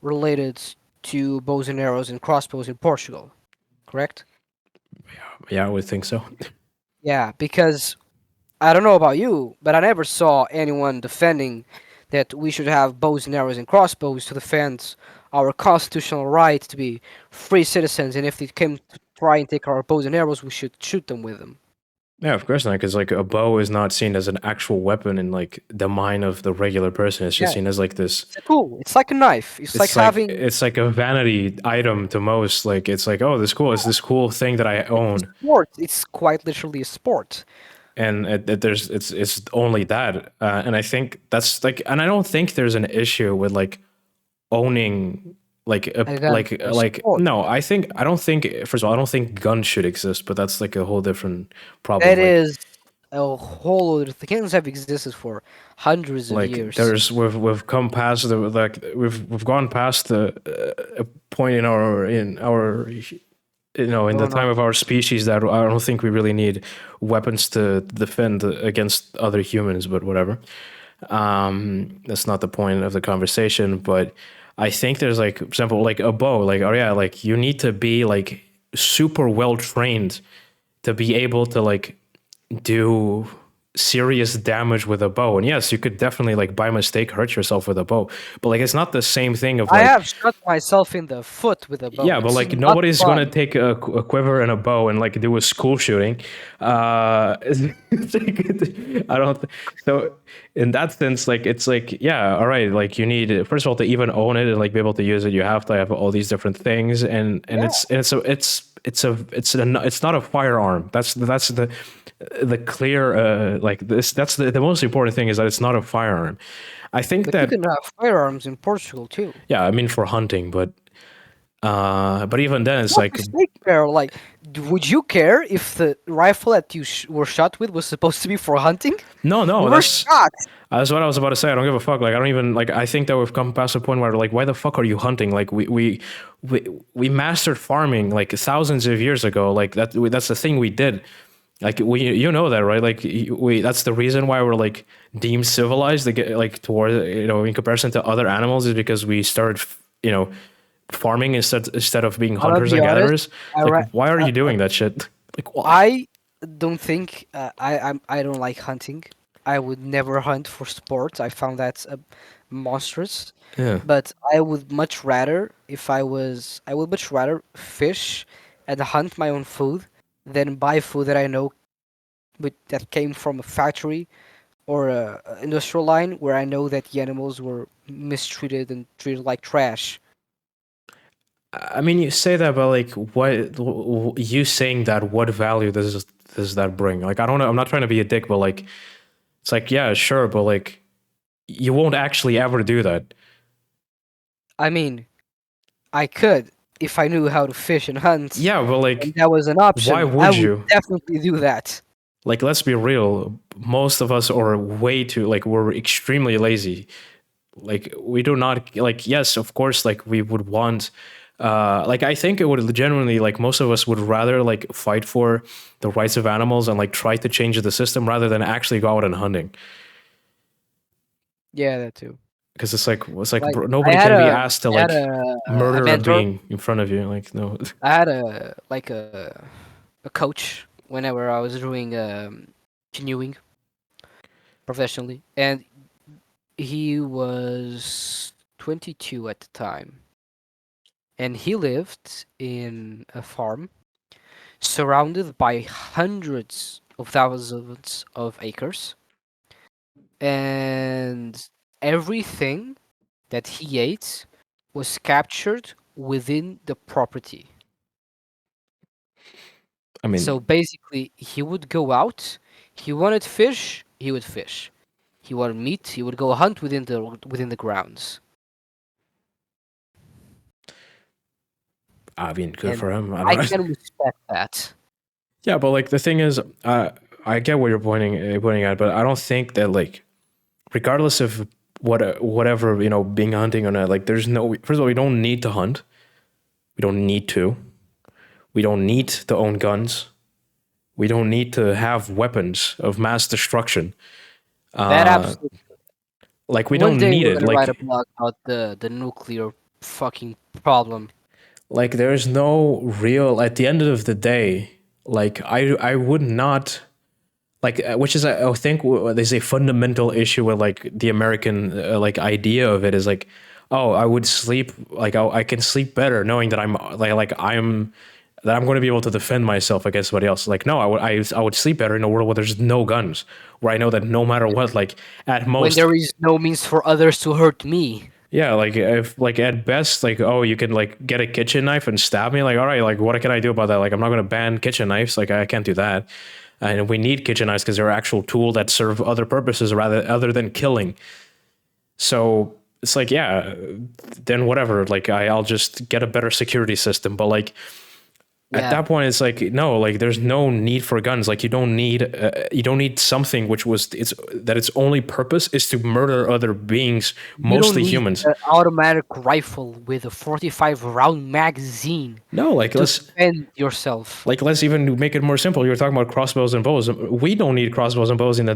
related to bows and arrows and crossbows in Portugal, correct? Yeah, I would think so. Yeah, because I don't know about you, but I never saw anyone defending that we should have bows and arrows and crossbows to defend our constitutional right to be free citizens, and if they came to try and take our bows and arrows, we should shoot them with them. Yeah, of course not, because like a bow is not seen as an actual weapon in like the mind of the regular person. It's just Yeah, seen as like this. it's a tool. It's like a knife. It's like having It's like a vanity item to most. Like it's like, oh, this cool. It's this cool thing that I it's a own, sport. It's quite literally a sport. and there's it's only that. And I think that's like, and I don't think there's an issue with like owning like a And then for a sport. no. I don't think, first of all, I don't think guns should exist, but that's like a whole different problem. That is a whole other thing. Guns have existed for hundreds of Like years. there's we've come past the, like we've gone past the point in our in the Going time on. of our species that I don't think we really need weapons to defend against other humans, but whatever. That's not the point of the conversation. But I think there's, like, for example, like a bow, like, oh yeah, like you need to be like super well trained to be able to like do serious damage with a bow. And yes, you could definitely like by mistake hurt yourself with a bow, but like it's not the same thing of I like, have shot myself in the foot with a bow. yeah, but It's like not nobody's gonna fun. take a quiver and a bow and like do a school shooting. It's like, I don't. So in that sense, like it's like, yeah, all right. Like you need, first of all, to even own it and like be able to use it, you have to have all these different things, and Yeah. it's not a firearm. That's the clear like this. That's the most important thing, is that it's not a firearm. I think But you that, can have firearms in Portugal too. yeah, I mean for hunting, but even then, It's it's not like, for snake barrel. Like, would you care if the rifle that you were shot with was supposed to be for hunting? no, We no, were shot. that's what I was about to say. I don't give a fuck. Like I don't even like. I think that we've come past a point where like, why the fuck are you hunting? Like we mastered farming like thousands of years ago. Like that's the thing we did. Like you know that, right? Like we that's the reason why we're like deemed civilized, like toward, in comparison to other animals, is because we started farming instead of being I'm gonna hunters be and honest. gatherers. I, Like ra- why are you doing that shit? Like why? I don't think I don't like hunting. I would never hunt for sport. I found that monstrous. Yeah. But I would much rather, if I would much rather fish and hunt my own food than buy food that I know that came from a factory or a industrial line where I know that the animals were mistreated and treated like trash. I mean, you say that, but like, what you saying that? What value does that bring? Like, I don't know. I'm not trying to be a dick, but like, it's like, yeah, sure, but like, you won't actually ever do that. I mean, I could if I knew how to fish and hunt, Yeah, but and like, that was an why option. I would would you? definitely do that. Like, let's be real. Most of us are way too, like, we're extremely lazy. Like, we do not, like, yes, of course, like, we would want, like, I think it would genuinely, like, most of us would rather, like, fight for the rights of animals and, like, try to change the system rather than actually go out and hunting. Yeah, that too. Because it's like, Like bro, nobody can be asked to, I had like, a murder a mentor. being in front of you. Like, no. I had a coach whenever I was doing canoeing professionally, and he was 22 at the time, and he lived in a farm surrounded by hundreds of thousands of acres, and everything that he ate was captured within the property. I mean, So basically, he would go out. He wanted fish, he would fish. He wanted meat, he would go hunt within the grounds. I mean, good And for him. I I don't know. can respect that. Yeah, but like the thing is, I get what you're pointing at, but I don't think that, like, regardless of whatever, being hunting or not, like, there's no. First of all, we don't need to hunt. We don't need to. We don't need to own guns. We don't need to have weapons of mass destruction. That Uh, absolutely. like, we One don't day need we're it. gonna write a Like, blog about the nuclear fucking problem. there's no real. At the end of the day, like, I would not. Like, which is, I think, there's a fundamental issue with, like, the American, like, idea of it is like, oh, I would sleep, like, I can sleep better knowing that I'm going to be able to defend myself against somebody else. Like, no, I would sleep better in a world where there's no guns, where I know that no matter what, like, at When most, there is no means for others to hurt me. yeah, like, if, like, at best, like, oh, you can, like, get a kitchen knife and stab me. Like, all right, like, what can I do about that? Like, I'm not going to ban kitchen knives. Like, I can't do that. And we need kitchen knives because they're an actual tool that serve other purposes rather other than killing. So it's like, yeah, then whatever. Like, I'll just get a better security system. But, like, at Yeah. that point, it's like, no, like, there's no need for guns. Like, you don't need something which was its only purpose is to murder other beings, You don't mostly need humans. an automatic rifle with a 45 round magazine No, like, to let's defend yourself. let's even make it more simple. You were talking about crossbows and bows. We don't need crossbows and bows in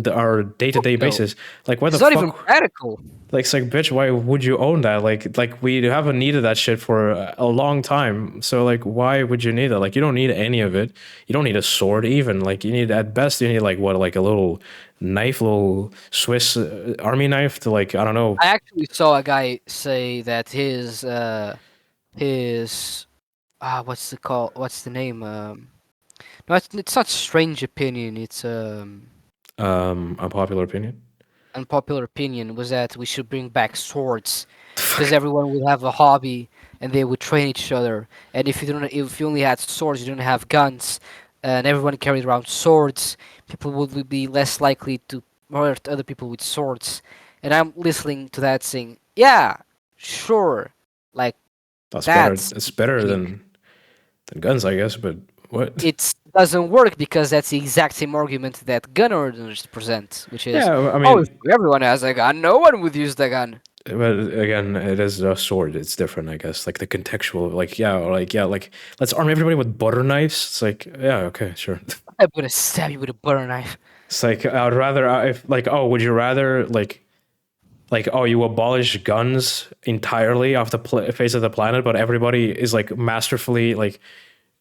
our day to Fuck day no. basis. Like, why the It's not even fuck? practical. Like, it's like, bitch, why would you own that? Like, we haven't needed that shit for a long time. So, like, why would you need that? Like, you don't need any of it. You don't need a sword even. Like, you need, at best, you need, like, what, like a little knife, little Swiss army knife to, like, I don't know. I actually saw a guy say that his what's the call? What's the name? No, it's not strange opinion. It's Unpopular opinion. unpopular opinion was that we should bring back swords because everyone would have a hobby and they would train each other. And if you only had swords, you didn't have guns, and everyone carried around swords, people would be less likely to hurt other people with swords. And I'm listening to that saying, yeah, sure, like That's better. that's It's better than guns, I guess. But what? it doesn't work because that's the exact same argument that gun owners present, which is, Yeah, I oh, if mean, everyone has a gun, no one would use the gun. but again, it is a sword. It's different, I guess. Like, the contextual, like, yeah, like, let's arm everybody with butter knives. It's like, yeah, okay, sure. I'm gonna stab you with a butter knife. It's like, I'd rather, if, like, oh, would you rather, like, oh, you abolish guns entirely off the face of the planet, but everybody is, like, masterfully, like,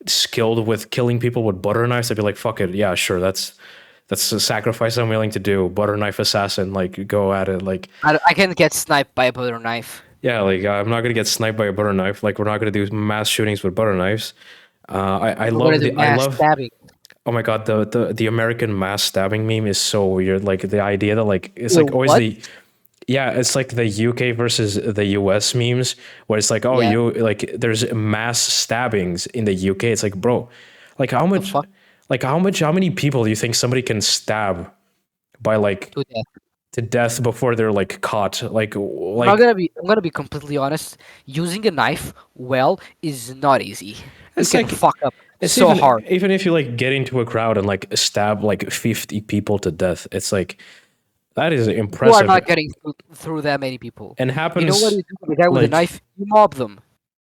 skilled with killing people with butter knives? I'd be like, fuck it, yeah, sure, that's a sacrifice I'm willing to do. Butter knife assassin, like, go at it, like. I can get sniped by a butter knife. Yeah, like, I'm not gonna get sniped by a butter knife. Like, we're not gonna do mass shootings with butter knives. I We're gonna love do the I mass love. stabbing. Oh my god, the American mass stabbing meme is so weird. Like, the idea that, like, it's Wait, like always what? the. Yeah, it's like the UK versus the US memes where it's like, oh, Yeah. like, there's mass stabbings in the UK. It's like, bro, like, how What the much, fuck? how many people do you think somebody can stab by, like, To death. to death before they're, like, caught? Like, I'm gonna be completely honest. Using a knife well is not easy. You It's can like fuck up it's so hard. even if you like get into a crowd and like stab like 50 people to death, it's like that is You are impressive not getting through that many people. and You know what happens you do with a guy with a like knife? You mob them.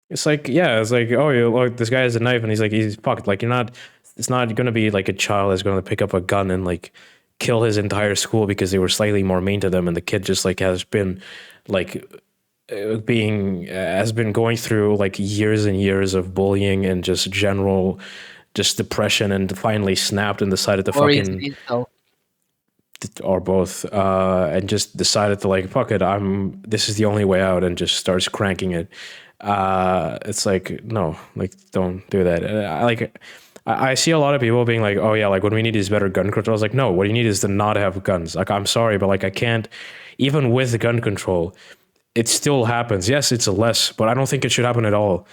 it's like yeah, it's like oh you look this guy has a knife and he's like he's pocket like you're not it's not going to be like a child that's going to pick up a gun and like kill his entire school because they were slightly more mean to them and the kid just like has been like being has been going through like years and years of bullying and just general just depression and finally snapped and decided to Or he's an fucking incel. or both and just decided to like fuck it this is the only way out and just starts cranking it it's like no like don't do that I see a lot of people being like oh yeah like what we need is better gun control. I was like no what you need is to not have guns. Like I'm sorry but like I can't even with gun control it still happens. Yes, it's a less, but I don't think it should happen at all.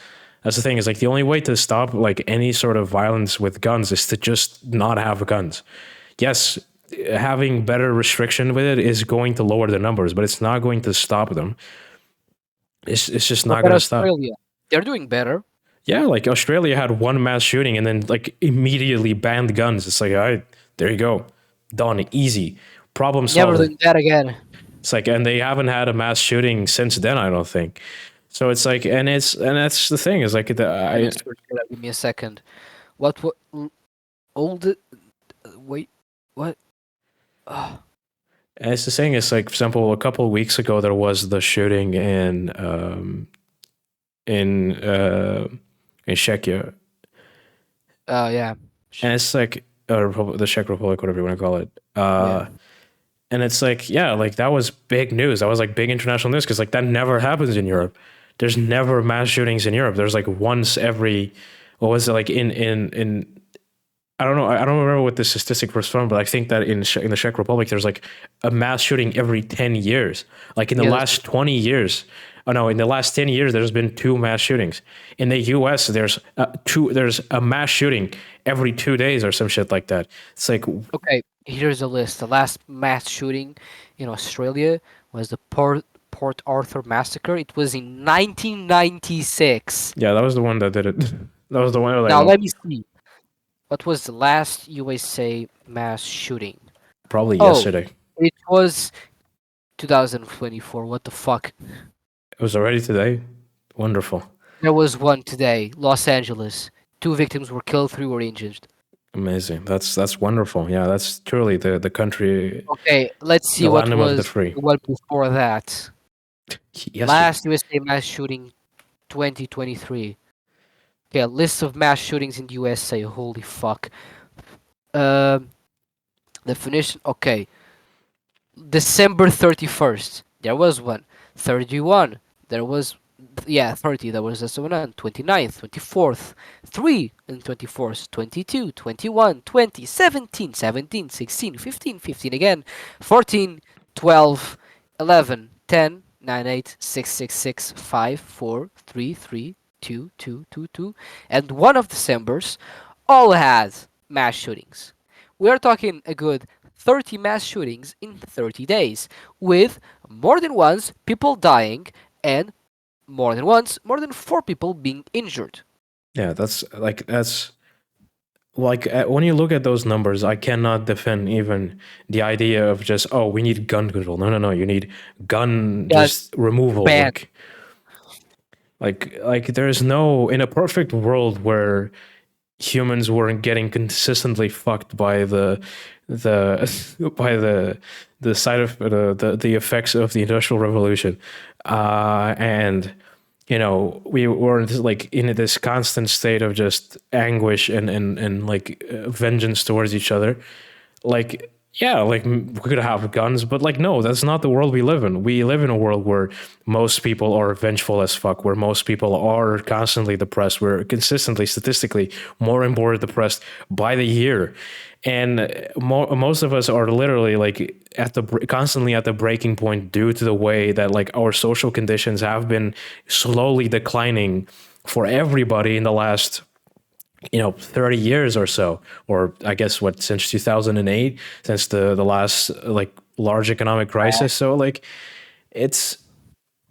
That's the thing is like the only way to stop like any sort of violence with guns is to just not have guns. Yes, having better restriction with it is going to lower the numbers, but it's not going to stop them. It's just Look not at going to stop. Australia. They're doing better. Yeah, like Australia had one mass shooting and then like immediately banned guns. It's like, all right, there you go, done, easy, problem Never solved. doing that again. It's like, and they haven't had a mass shooting since then, I don't think. So it's like, and that's the thing is like, Let me search it up. Give me a second. What old? Wait, what? Oh, and it's the thing is like, for example, a couple of weeks ago there was the shooting in Czechia, yeah, and it's like the Czech Republic, whatever you want to call it. yeah. And it's like, yeah, like that was big news. That was like big international news because like that never happens in Europe. There's never mass shootings in Europe. There's like once every, what was it like in I don't know. I don't remember what the statistic was from, but I think that in the Czech Republic, there's like a mass shooting every 10 years. Like in the Yeah, last 20 years, oh no, in the last 10 years, there's been 2 mass shootings. In the US, there's a mass shooting every 2 days or some shit like that. It's like, okay, here's a list. The last mass shooting in Australia was the Port Arthur massacre. It was in 1996. yeah, that was the one that did it. That was the one like, Now oh, let me see. What was the last USA mass shooting? probably Oh, yesterday. it was 2024. What the fuck? It was already today. Wonderful. There was one today, Los Angeles. 2 victims were killed, 3 were injured. Amazing. That's wonderful. Yeah, that's truly the country, Okay, let's see the what land of the was free. the one before that. Yes. Last USA mass shooting, 2023. Okay, a list of mass shootings in the USA. Holy fuck. Um, definition. Okay, December 31st. There was one. 31. There was, yeah, 30. There was this one on 29th, 24th, 3 and 24th, 22, 21, 20, 17, 17, 16, 15, 15 again, 14, 12, 11, 10, 9, 8, 6, 6, 6, 5, 4, 3, 3, 2, 2, 2, 2, and one of December's all had mass shootings. We are talking a good 30 mass shootings in 30 days, with more than once people dying and more than 4 people being injured. Yeah, that's like when you look at those numbers, I cannot defend even the idea of just oh we need gun control. No, no, no. You need gun Yeah, just removal. ban. Like there's no in a perfect world where humans weren't getting consistently fucked by the by the side of the effects of the industrial revolution and you know we were like in this constant state of just anguish and like vengeance towards each other like yeah like we could have guns but like no that's not the world we live in. We live in a world where most people are vengeful as fuck, where most people are constantly depressed, we're consistently statistically more and more depressed by the year, and most of us are literally like at the constantly at the breaking point due to the way that like our social conditions have been slowly declining for everybody in the last 30 years or so, or I guess what, since 2008, since the last like large economic crisis. So like it's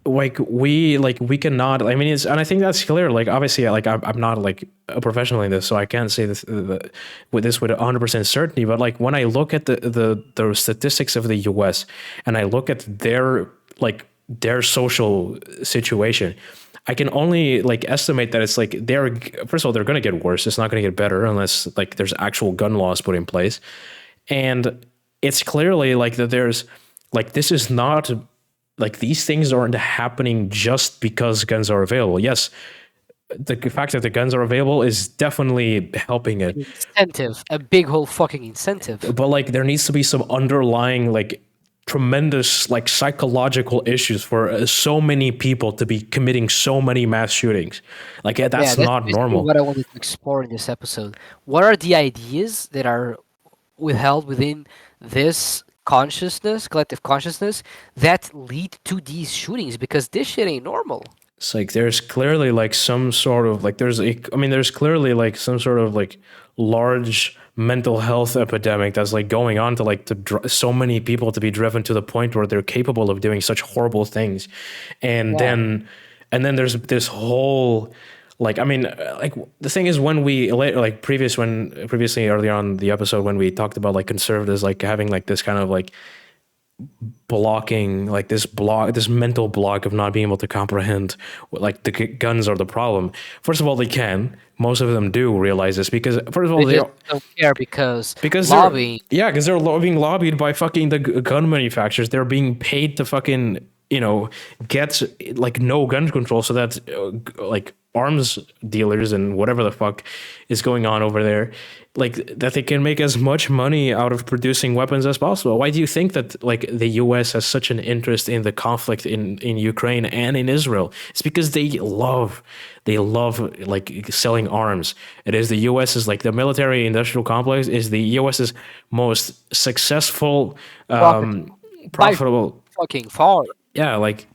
we cannot. I mean, it's, and I think that's clear. Like obviously, like I'm not like a professional in this, so I can't say this with 100% certainty. But like when I look at the statistics of the U.S. and I look at their social situation, I can only like estimate that it's like they're, first of all, they're going to get worse. It's not going to get better unless like there's actual gun laws put in place. And it's clearly like that there's like, this is not like, these things aren't happening just because guns are available. Yes, the fact that the guns are available is definitely helping it, Incentive, a big whole fucking incentive. but like there needs to be some underlying like tremendous like psychological issues for so many people to be committing so many mass shootings. Like Yeah, that's that's not basically normal. what I wanted to explore in this episode. What are the ideas that are withheld within this consciousness, collective consciousness, that lead to these shootings? Because this shit ain't normal. It's like there's clearly like some sort of like I mean there's clearly like some sort of like large mental health epidemic that's like going on to like so many people to be driven to the point where they're capable of doing such horrible things. And Yeah. then there's this whole like, I mean, like the thing is, when we like previously earlier on the episode, when we talked about like conservatives like having like this kind of like blocking, like this mental block of not being able to comprehend like the guns are the problem. First of all, they can, most of them do realize this, because first of all They they just are, don't care because they're, lobbying. yeah, because they're being lobbied by fucking the gun manufacturers. They're being paid to fucking, you know, get like no gun control, so that like arms dealers and whatever the fuck is going on over there, like that they can make as much money out of producing weapons as possible. Why do you think that like the US has such an interest in the conflict in Ukraine and in Israel? It's because they love like selling arms. It is the US is like the military industrial complex is the US's most successful, Profit by profitable. fucking far. Yeah, like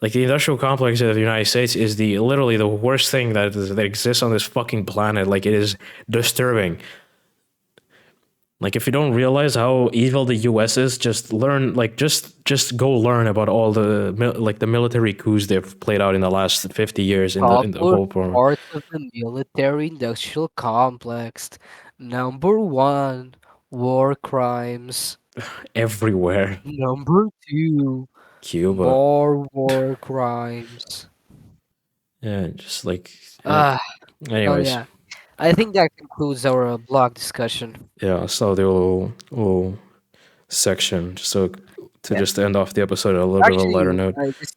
the industrial complex of the United States is the literally the worst thing that exists on this fucking planet. Like it is disturbing. Like if you don't realize how evil the U.S. is, just learn. Like just go learn about all the like the military coups they've played out in the last 50 years in the Proper whole program. part of the military industrial complex. Number one, war crimes. Everywhere. Number two, Cuba. more war crimes. Yeah, just like Ah, well, anyways. yeah. I think that concludes our blog discussion. Yeah, so the little section just so to Yeah. just end off the episode on a little bit of a lighter Actually, note. this is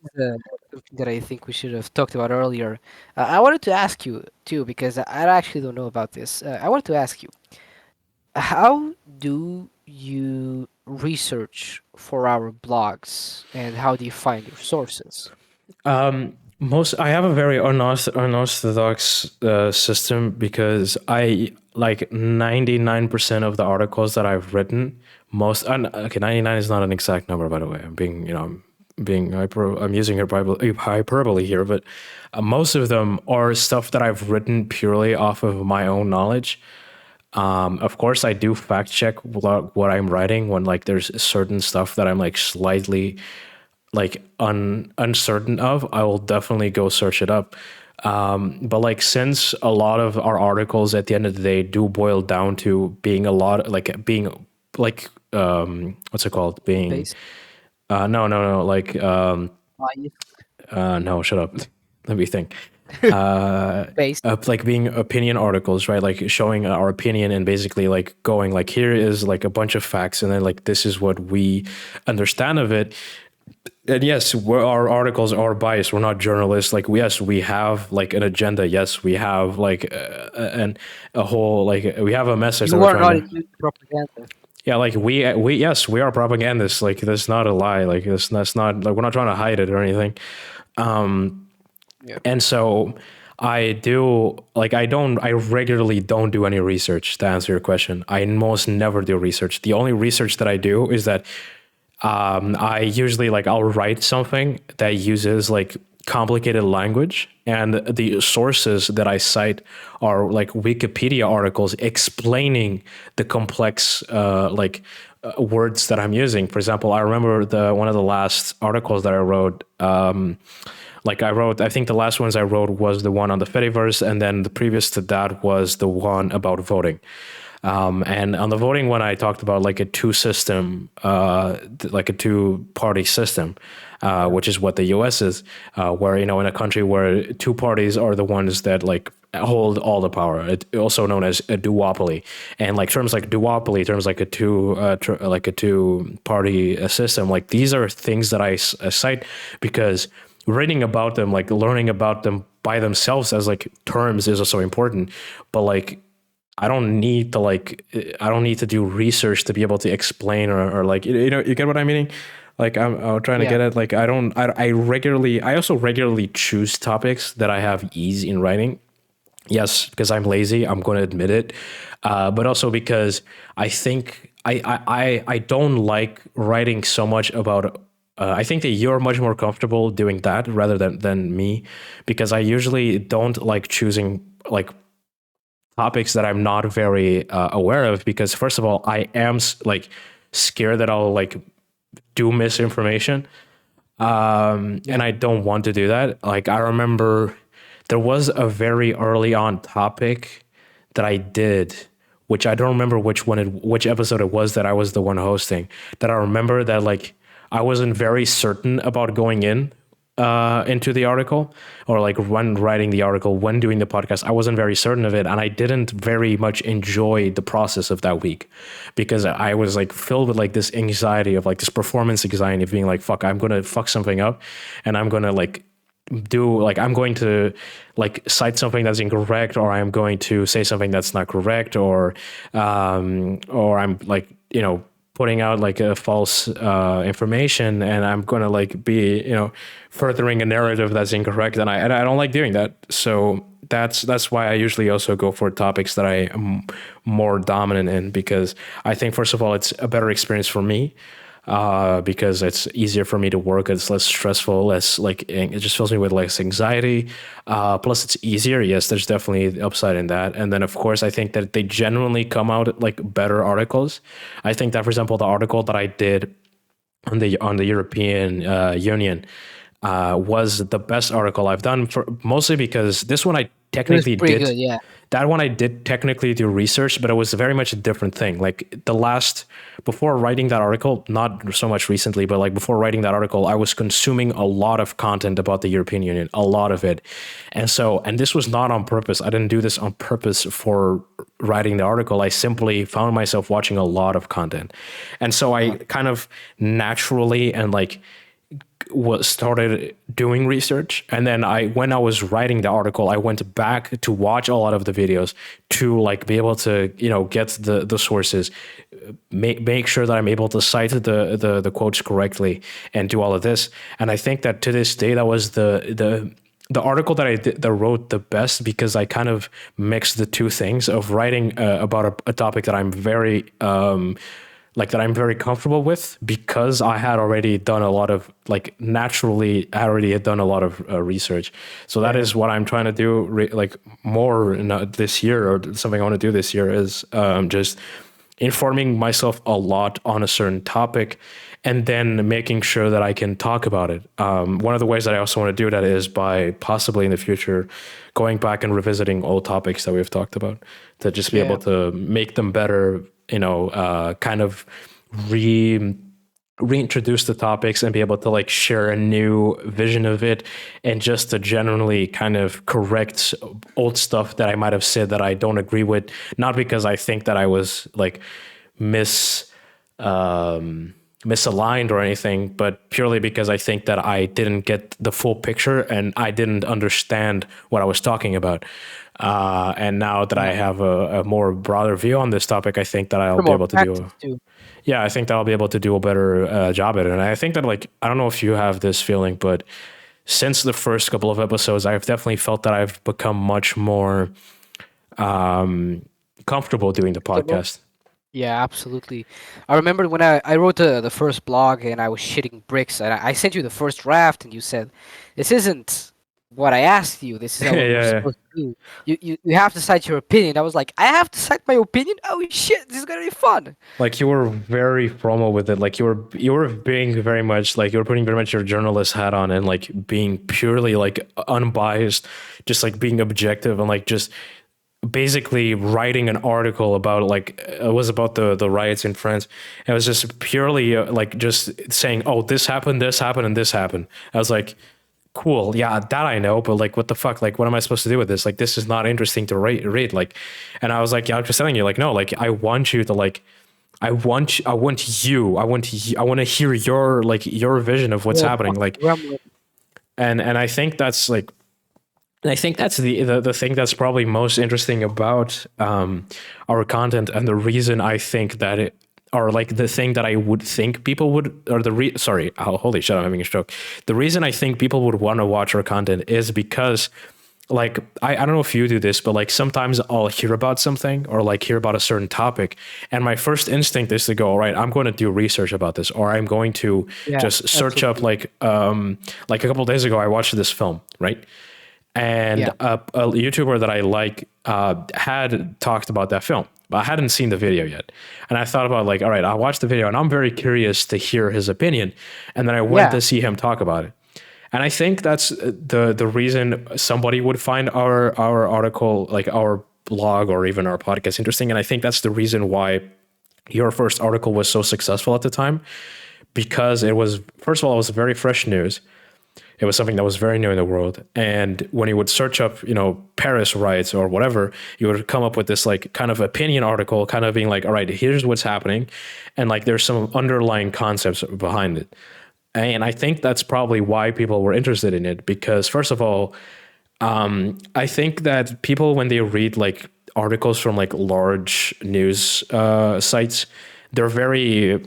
something that I think we should have talked about earlier. I wanted to ask you too, because I actually don't know about this. I wanted to ask you, how do you research for our blogs, and how do you find your sources? Most I have a very unorthodox system, because I like 99% of the articles that I've written. Okay, 99 is not an exact number, by the way. I'm being, you know, I'm using hyperbole here, but most of them are stuff that I've written purely off of my own knowledge. Of course, I do fact check what I'm writing when like there's certain stuff that I'm like slightly like uncertain of. I will definitely go search it up. But like, since a lot of our articles at the end of the day do boil down to being a lot like being like what's it called, being Based, no like bias, no, shut up. Let me think. based. Like being opinion articles, right? Like showing our opinion and basically like going like, here is like a bunch of facts, and then like this is what we understand of it. And yes, our articles are biased. We're not journalists. Like, yes, we have like an agenda. Yes, we have like a whole like we have a message that You we're are not trying to. into propaganda. Yeah, like we yes, we are propagandists. Like that's not a lie. Like that's not like, we're not trying to hide it or anything. Yeah. And so I regularly don't do any research, to answer your question. I most never do research. The only research that I do is that I usually like, I'll write something that uses like complicated language, and the sources that I cite are like Wikipedia articles explaining the complex words that I'm using. For example, I remember one of the last articles that I wrote. I think the last ones I wrote was the one on the Fediverse, and then the previous to that was the one about voting. And on the voting one, I talked about like a like a two-party system, which is what the U.S. is, where in a country where two parties are the ones that like hold all the power. Also known as a duopoly, and like terms like duopoly, terms like like a two-party system. Like these are things that I cite because reading about them, like learning about them by themselves as like terms is also important, but like I don't need to do research to be able to explain or like you get what I'm meaning. Like I'm trying to Yeah. get at like I also regularly choose topics that I have ease in writing. Yes, because I'm lazy. I'm going to admit it, but also because I think I don't like writing so much about. I think that you're much more comfortable doing that rather than me, because I usually don't like choosing like topics that I'm not very aware of, because first of all, I am like scared that I'll like do misinformation, and Yeah. I don't want to do that. Like I remember there was a very early on topic that I did, which I don't remember which episode it was that I was the one hosting. That I remember that like I wasn't very certain about going into the article, or like when writing the article, when doing the podcast, I wasn't very certain of it, and I didn't very much enjoy the process of that week, because I was like filled with like this anxiety of like this performance anxiety of being like, fuck, I'm gonna fuck something up, and I'm gonna like I'm going to like cite something that's incorrect, or I'm going to say something that's not correct, or I'm like putting out like a false information, and I'm gonna like be furthering a narrative that's incorrect, and I don't like doing that. So that's why I usually also go for topics that I am more dominant in, because I think first of all it's a better experience for me, because it's easier for me to work. It's less stressful, less like it just fills me with less anxiety. Plus, it's easier. Yes, there's definitely the upside in that. And then, of course, I think that they genuinely come out like better articles. I think that, for example, the article that I did on the European Union was the best article I've done, for mostly because this one I It was technically pretty did good. Yeah. that one I did technically do research, but it was very much a different thing. Like before writing that article, not so much recently, but like before writing that article, I was consuming a lot of content about the European Union, a lot of it. And this was not on purpose. I didn't do this on purpose for writing the article. I simply found myself watching a lot of content. And so I kind of naturally and like was started doing research, and then when I was writing the article, I went back to watch a lot of the videos to like be able to get the sources, make sure that I'm able to cite the quotes correctly, and do all of this. And I think that to this day that was the article that that wrote the best, because I kind of mixed the two things of writing about a topic that I'm very that I'm very comfortable with, because I had already done a lot of I already had done a lot of research. So that is what I'm trying to do more this year, or something I want to do this year, is just informing myself a lot on a certain topic, and then making sure that I can talk about it. One of the ways that I also want to do that is by possibly in the future going back and revisiting old topics that we've talked about, to just be able to make them better, kind of reintroduce the topics and be able to like share a new vision of it, and just to generally kind of correct old stuff that I might have said that I don't agree with, not because I think that I was like misaligned or anything, but purely because I think that I didn't get the full picture and I didn't understand what I was talking about. And now that I have a more broader view on this topic, I think that I'll For be more able to practice too. I think that I'll be able to do a better job at it. And I think that like, I don't know if you have this feeling, but since the first couple of episodes, I've definitely felt that I've become much more comfortable doing the podcast. Yeah, absolutely. I remember when I wrote the first blog and I was shitting bricks, and I sent you the first draft, and you said, "This isn't what I asked you. This is Yeah, what we're yeah. supposed to do. You have to cite your opinion. I was like, I have to cite my opinion. Oh shit, this is gonna be fun. Like you were very formal with it. Like you were being very much like you were putting very much your journalist hat on and like being purely like unbiased, just like being objective and like just basically writing an article about like it was about the riots in France. It was just purely like just saying, oh, this happened, and this happened. I was like, cool, yeah, that I know, but like, what the fuck? Like, what am I supposed to do with this? Like, this is not interesting to read. Like, and I was like, yeah, I'm just telling you, like, no, like, I want you to like. I want to hear your like your vision of what's You're a happening. fucking Like, gremlin. and I think that's like I think that's the thing that's probably most interesting about our content, and the reason I think that it, or like the thing that I would think people would, or sorry, oh, holy shit, I'm having a stroke. The reason I think people would want to watch our content is because, like, I don't know if you do this, but like sometimes I'll hear about something or like hear about a certain topic, and my first instinct is to go, all right, I'm going to do research about this, or I'm going to Yeah, just search up absolutely. like a couple of days ago, I watched this film, right? And Yeah, a YouTuber that I like had talked about that film, but I hadn't seen the video yet. And I thought about like, all right, I'll watch the video, and I'm very curious to hear his opinion. And then I went yeah, to see him talk about it. And I think that's the reason somebody would find our article, like our blog or even our podcast, interesting. And I think that's the reason why your first article was so successful at the time, because it was, first of all, it was very fresh news. It was something that was very new in the world. And when you would search up, Paris riots or whatever, you would come up with this like kind of opinion article, kind of being like, all right, here's what's happening. And like there's some underlying concepts behind it. And I think that's probably why people were interested in it. Because first of all, I think that people, when they read like articles from like large news sites, they're very,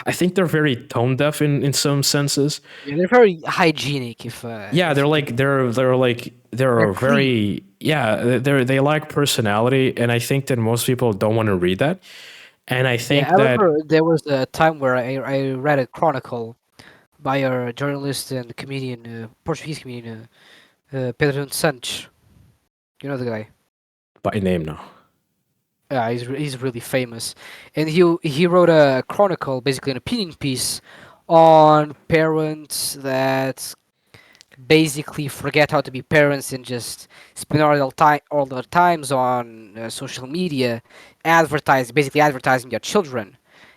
I think they're very tone deaf in some senses. yeah. They're very hygienic, Yeah, if they're you like can. They're they're clean. very, yeah, they lack personality, and I think that most people don't want to read that. And I Yeah, I think that remember there was a time where I read a chronicle by a journalist and comedian, Portuguese comedian, Pedro Santos. You know the guy. by name now. Yeah, he's really famous, and he wrote a chronicle, basically an opinion piece, on parents that basically forget how to be parents and just spend all their times on social media, basically advertising their children.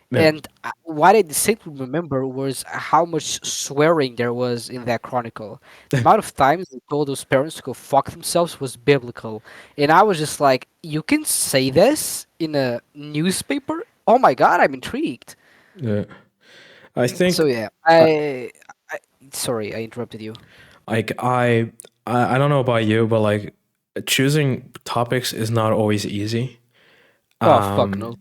Yeah. And what I distinctly remember was how much swearing there was in that chronicle. The amount of times they told those parents to go fuck themselves was biblical. And I was just like, you can say this in a newspaper? Oh my god, I'm intrigued. Yeah. I So think yeah, uh, I sorry, I interrupted you. like I don't know about you, but like choosing topics is not always easy. Oh fuck no.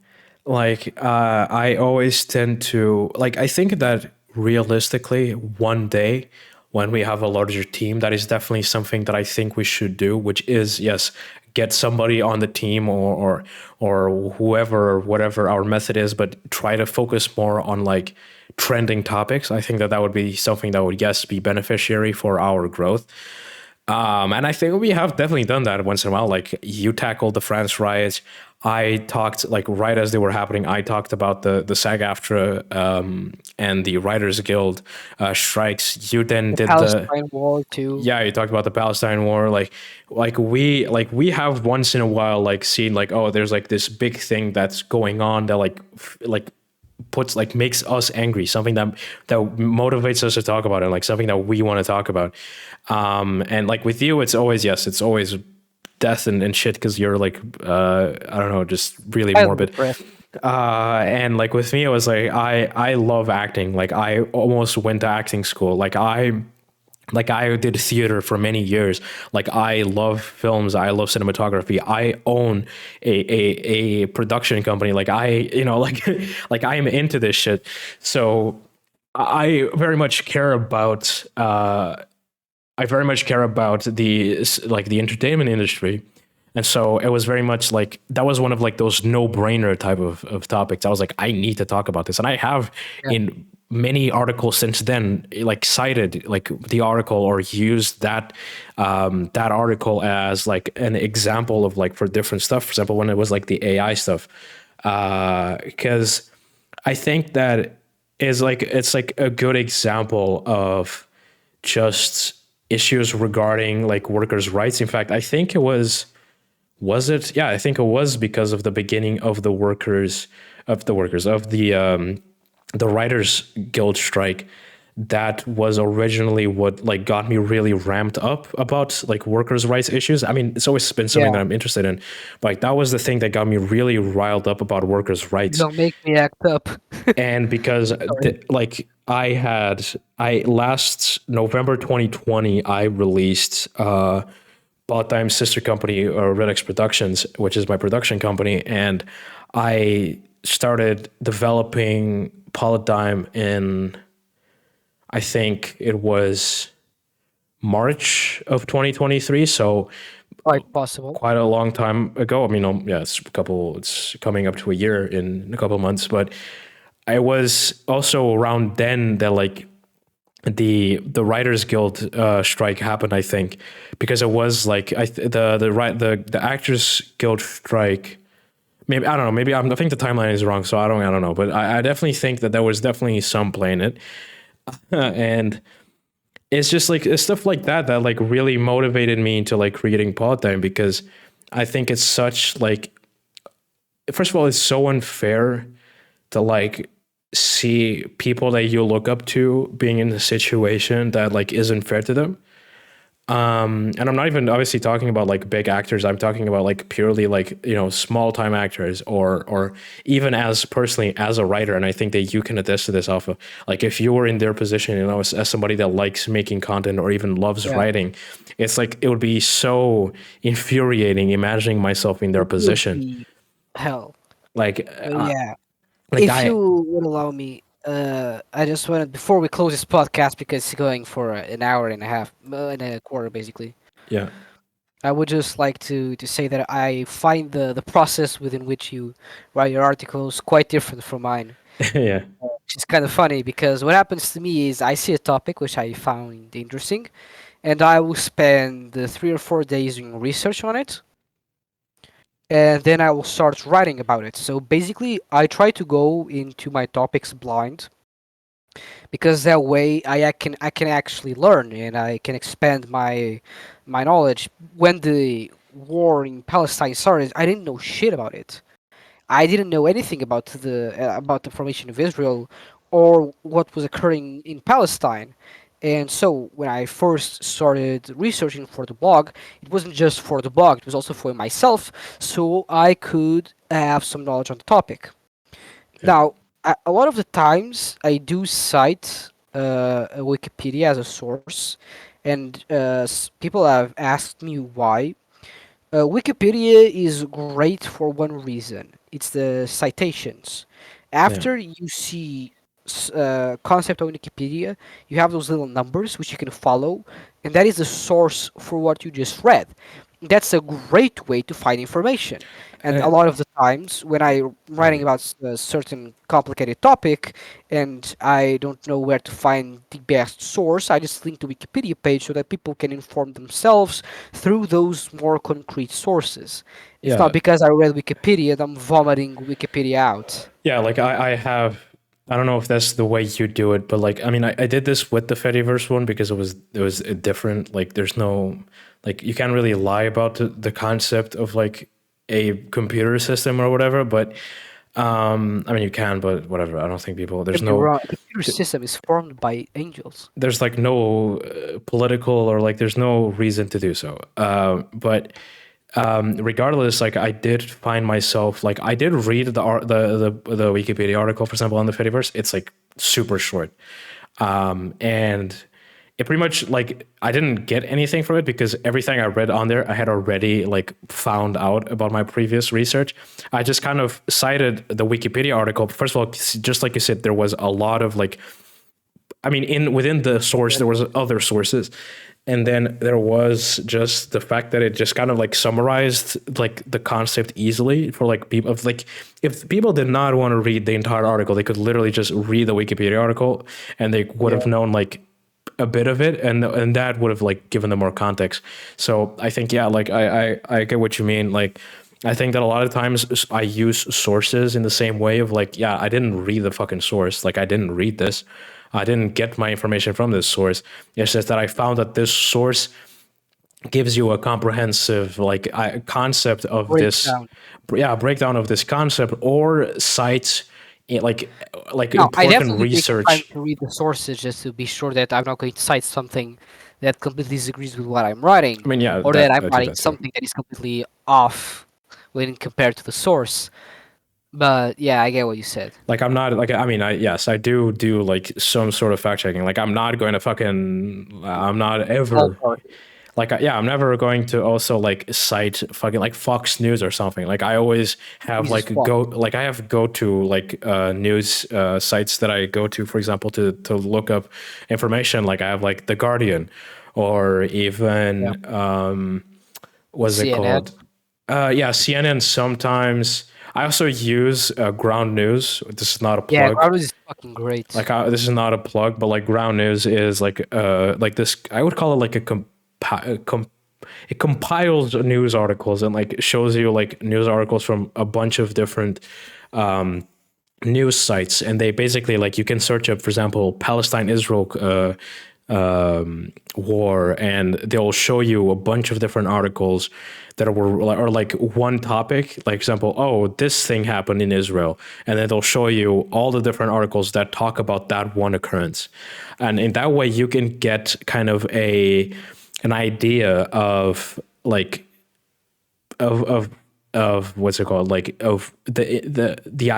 Like I always tend to like, I think that realistically one day when we have a larger team, that is definitely something that I think we should do, which is, yes, get somebody on the team, or whoever or whatever our method is, but try to focus more on like trending topics. I think that that would be something that would, yes, be beneficiary for our growth. And I think we have definitely done that once in a while. Like you tackled the France riots. I talked like right as they were happening. I talked about the SAG-AFTRA and the Writers Guild strikes. You then The did the, Palestine War too. yeah. You talked about the Palestine war. Like we have once in a while like seen like, oh, there's like this big thing that's going on that like like puts like makes us angry, something that motivates us to talk about it, like something that we want to talk about. And like with you, it's always, yes, it's always death and shit, because you're like I don't know, just really Highly morbid. depressed. And like with me, it was like I love acting. Like I almost went to acting school. Like I did theater for many years. Like I love films. I love cinematography. I own a production company. Like I, like like I am into this shit. So I very much care about the entertainment industry. And so it was very much like that was one of like those no brainer type of topics. I was like, I need to talk about this. And I have Yeah. in many articles since then like cited like the article or used that article as like an example of like for different stuff. For example, when it was like the AI stuff, because I think that is like it's like a good example of just issues regarding like workers' rights. In fact, I think it was it? Yeah, I think it was because of the beginning of the Writers Guild strike that was originally what like got me really ramped up about like workers' rights issues. I mean, it's always been something Yeah, that I'm interested in, but like, that was the thing that got me really riled up about workers' you rights. don't make me act up. And because Sorry. like I last November 2020 I released Politdigm's sister company, or Redx Productions, which is my production company, and I started developing Politdigm in, I think it was March of 2023. So Quite possible. quite a long time ago. I mean, yeah, it's coming up to a year in a couple of months, but I was also around then that like the Writers Guild strike happened. I think because it was like the Actors Guild strike. Maybe I don't know. Maybe I think the timeline is wrong, so I don't know. But I definitely think that there was definitely some play in it, and it's just like it's stuff like that that like really motivated me into like creating Politdigm, because I think it's such like, first of all, it's so unfair to like see people that you look up to being in a situation that like isn't fair to them. And I'm not even obviously talking about like big actors. I'm talking about like purely like, small time actors, or even as personally as a writer. And I think that you can attest to this, Alpha. Like if you were in their position, as somebody that likes making content or even loves Yeah, writing, it's like it would be so infuriating imagining myself in their it would position. be hell. Like, Yeah. like If you I, would allow me, I just wanted before we close this podcast because it's going for an hour and a half, and a quarter basically. yeah, I would just like to say that I find the process within which you write your articles quite different from mine. yeah, Which is kind of funny because what happens to me is I see a topic which I found interesting, and I will spend 3 or 4 days doing research on it, and then I will start writing about it. So basically, I try to go into my topics blind because that way I can actually learn and I can expand my knowledge. When the war in Palestine started, I didn't know shit about it. I didn't know anything about the formation of Israel or what was occurring in Palestine. And so when I first started researching for the blog, it wasn't just for the blog, it was also for myself, so I could have some knowledge on the topic. yeah, Now, a lot of the times I do cite Wikipedia as a source, and people have asked me why. Wikipedia is great for one reason. It's the citations. yeah, After you see concept on Wikipedia, you have those little numbers which you can follow, and that is the source for what you just read. That's a great way to find information. And a uh, lot of the times when I'm writing about a certain complicated topic and I don't know where to find the best source, I just link to Wikipedia page so that people can inform themselves through those more concrete sources. It's not yeah. because I read Wikipedia that I'm vomiting Wikipedia out. Yeah, like I don't know if that's the way you do it, but like, I mean, I did this with the Fediverse one because it was different. Like, there's no, like, you can't really lie about the concept of like a computer system or whatever. But I mean, you can, but whatever. I don't think people. There's Get me no, wrong, a computer system is formed by angels. there's like no political, or like there's no reason to do so. But regardless, like I did find myself like I did read the Wikipedia article, for example, on the Fediverse. It's like super short, and it pretty much like I didn't get anything from it because everything I read on there I had already like found out about my previous research. I just kind of cited the Wikipedia article. First of all, just like you said, there was a lot of like, I mean, in within the source there was other sources, And then there was just the fact that it just kind of like summarized like the concept easily for like people of like if people did not want to read the entire article, they could literally just read the Wikipedia article and they would Yeah. have known like a bit of it, and that would have like given them more context. So I think yeah, like I get what you mean. Like I think that a lot of times I use sources in the same way of like, yeah, I didn't read the fucking source. Like I didn't read this. I didn't get my information from this source. It's just that I found that this source gives you a comprehensive like concept of this, Breakdown. yeah, breakdown of this concept, or cites like No, I important definitely take the time research. to read the sources just to be sure that I'm not going to cite something that completely disagrees with what I'm writing, I mean, yeah, or that that I'm I do writing that too. something that is completely off when compared to the source. But yeah, I get what you said. Like I'm not like I mean I yes I do like some sort of fact checking. Like I'm not going to fucking I'm not Small ever part. like yeah I'm never going to also like cite fucking like Fox News or something. Like I always have Jesus like fuck. go like I have go to like news sites that I go to, for example, to look up information. Like I have like The Guardian, or Yeah. even what's it CNN. called? Yeah, CNN sometimes. I also use Ground News. This is not a Yeah, plug. Grounded is fucking great. Like this is not a plug, but like Ground News is like this. I would call it like it compiles news articles and like shows you like news articles from a bunch of different news sites, and they basically like you can search up, for example, Palestine Israel war, and they'll show you a bunch of different articles that were or like one topic, like example, oh, this thing happened in Israel, and then they'll show you all the different articles that talk about that one occurrence, and in that way you can get kind of an idea of like of what's it called, like of the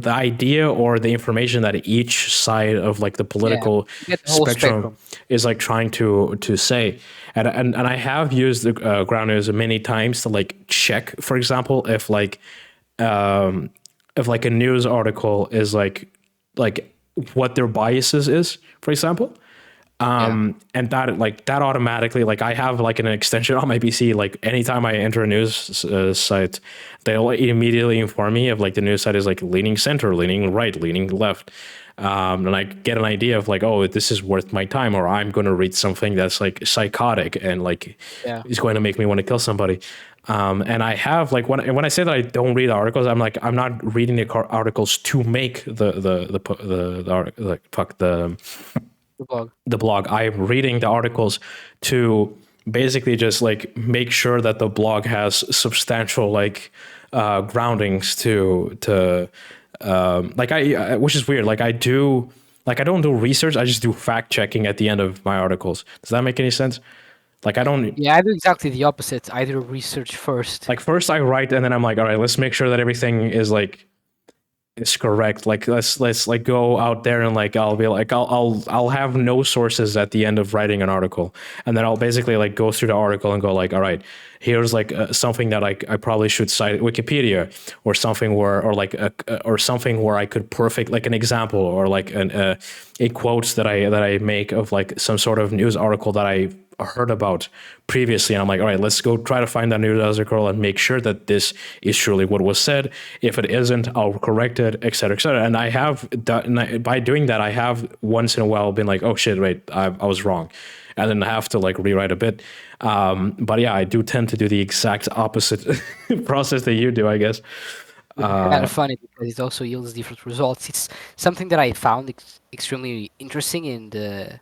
idea or the information that each side of like the Yeah, political you get the whole spectrum spectrum. is like trying to say. And I have used the ground news many times to like check, for example, if like a news article is like what their biases is, for example. Yeah, And that automatically, like I have like an extension on my PC, like anytime I enter a news site, they'll immediately inform me of like the news site is like leaning center, leaning right, leaning left. And I get an idea of like, oh, this is worth my time, or I'm going to read something that's like psychotic and like yeah, is going to make me want to kill somebody. And I have like when I say that I don't read articles, I'm like I'm not reading the articles to make the blog. the blog. I'm reading the articles to basically just like make sure that the blog has substantial like groundings to like which is weird. Like I don't do research. I just do fact checking at the end of my articles. Does that make any sense? Like I don't Yeah, I do exactly the opposite. I do research first. like first I write and then I'm like, all right, let's make sure that everything is correct. Like let's like go out there and like I'll be like I'll have no sources at the end of writing an article, and then I'll basically like go through the article and go like, all right, here's like something that I probably should cite Wikipedia, or something where or like or something where I could perfect like an example, or like a quotes that I make of like some sort of news article that I heard about previously, and I'm like, all right, let's go try to find that news article and make sure that this is truly what was said. If it isn't, I'll correct it, etc., etc. And I have done, by doing that, I have once in a while been like, oh shit, wait, I was wrong, and then I have to like rewrite a bit. But yeah, I do tend to do the exact opposite process that you do, I guess. Which is kind of funny because it also yields different results. It's something that I found extremely interesting in the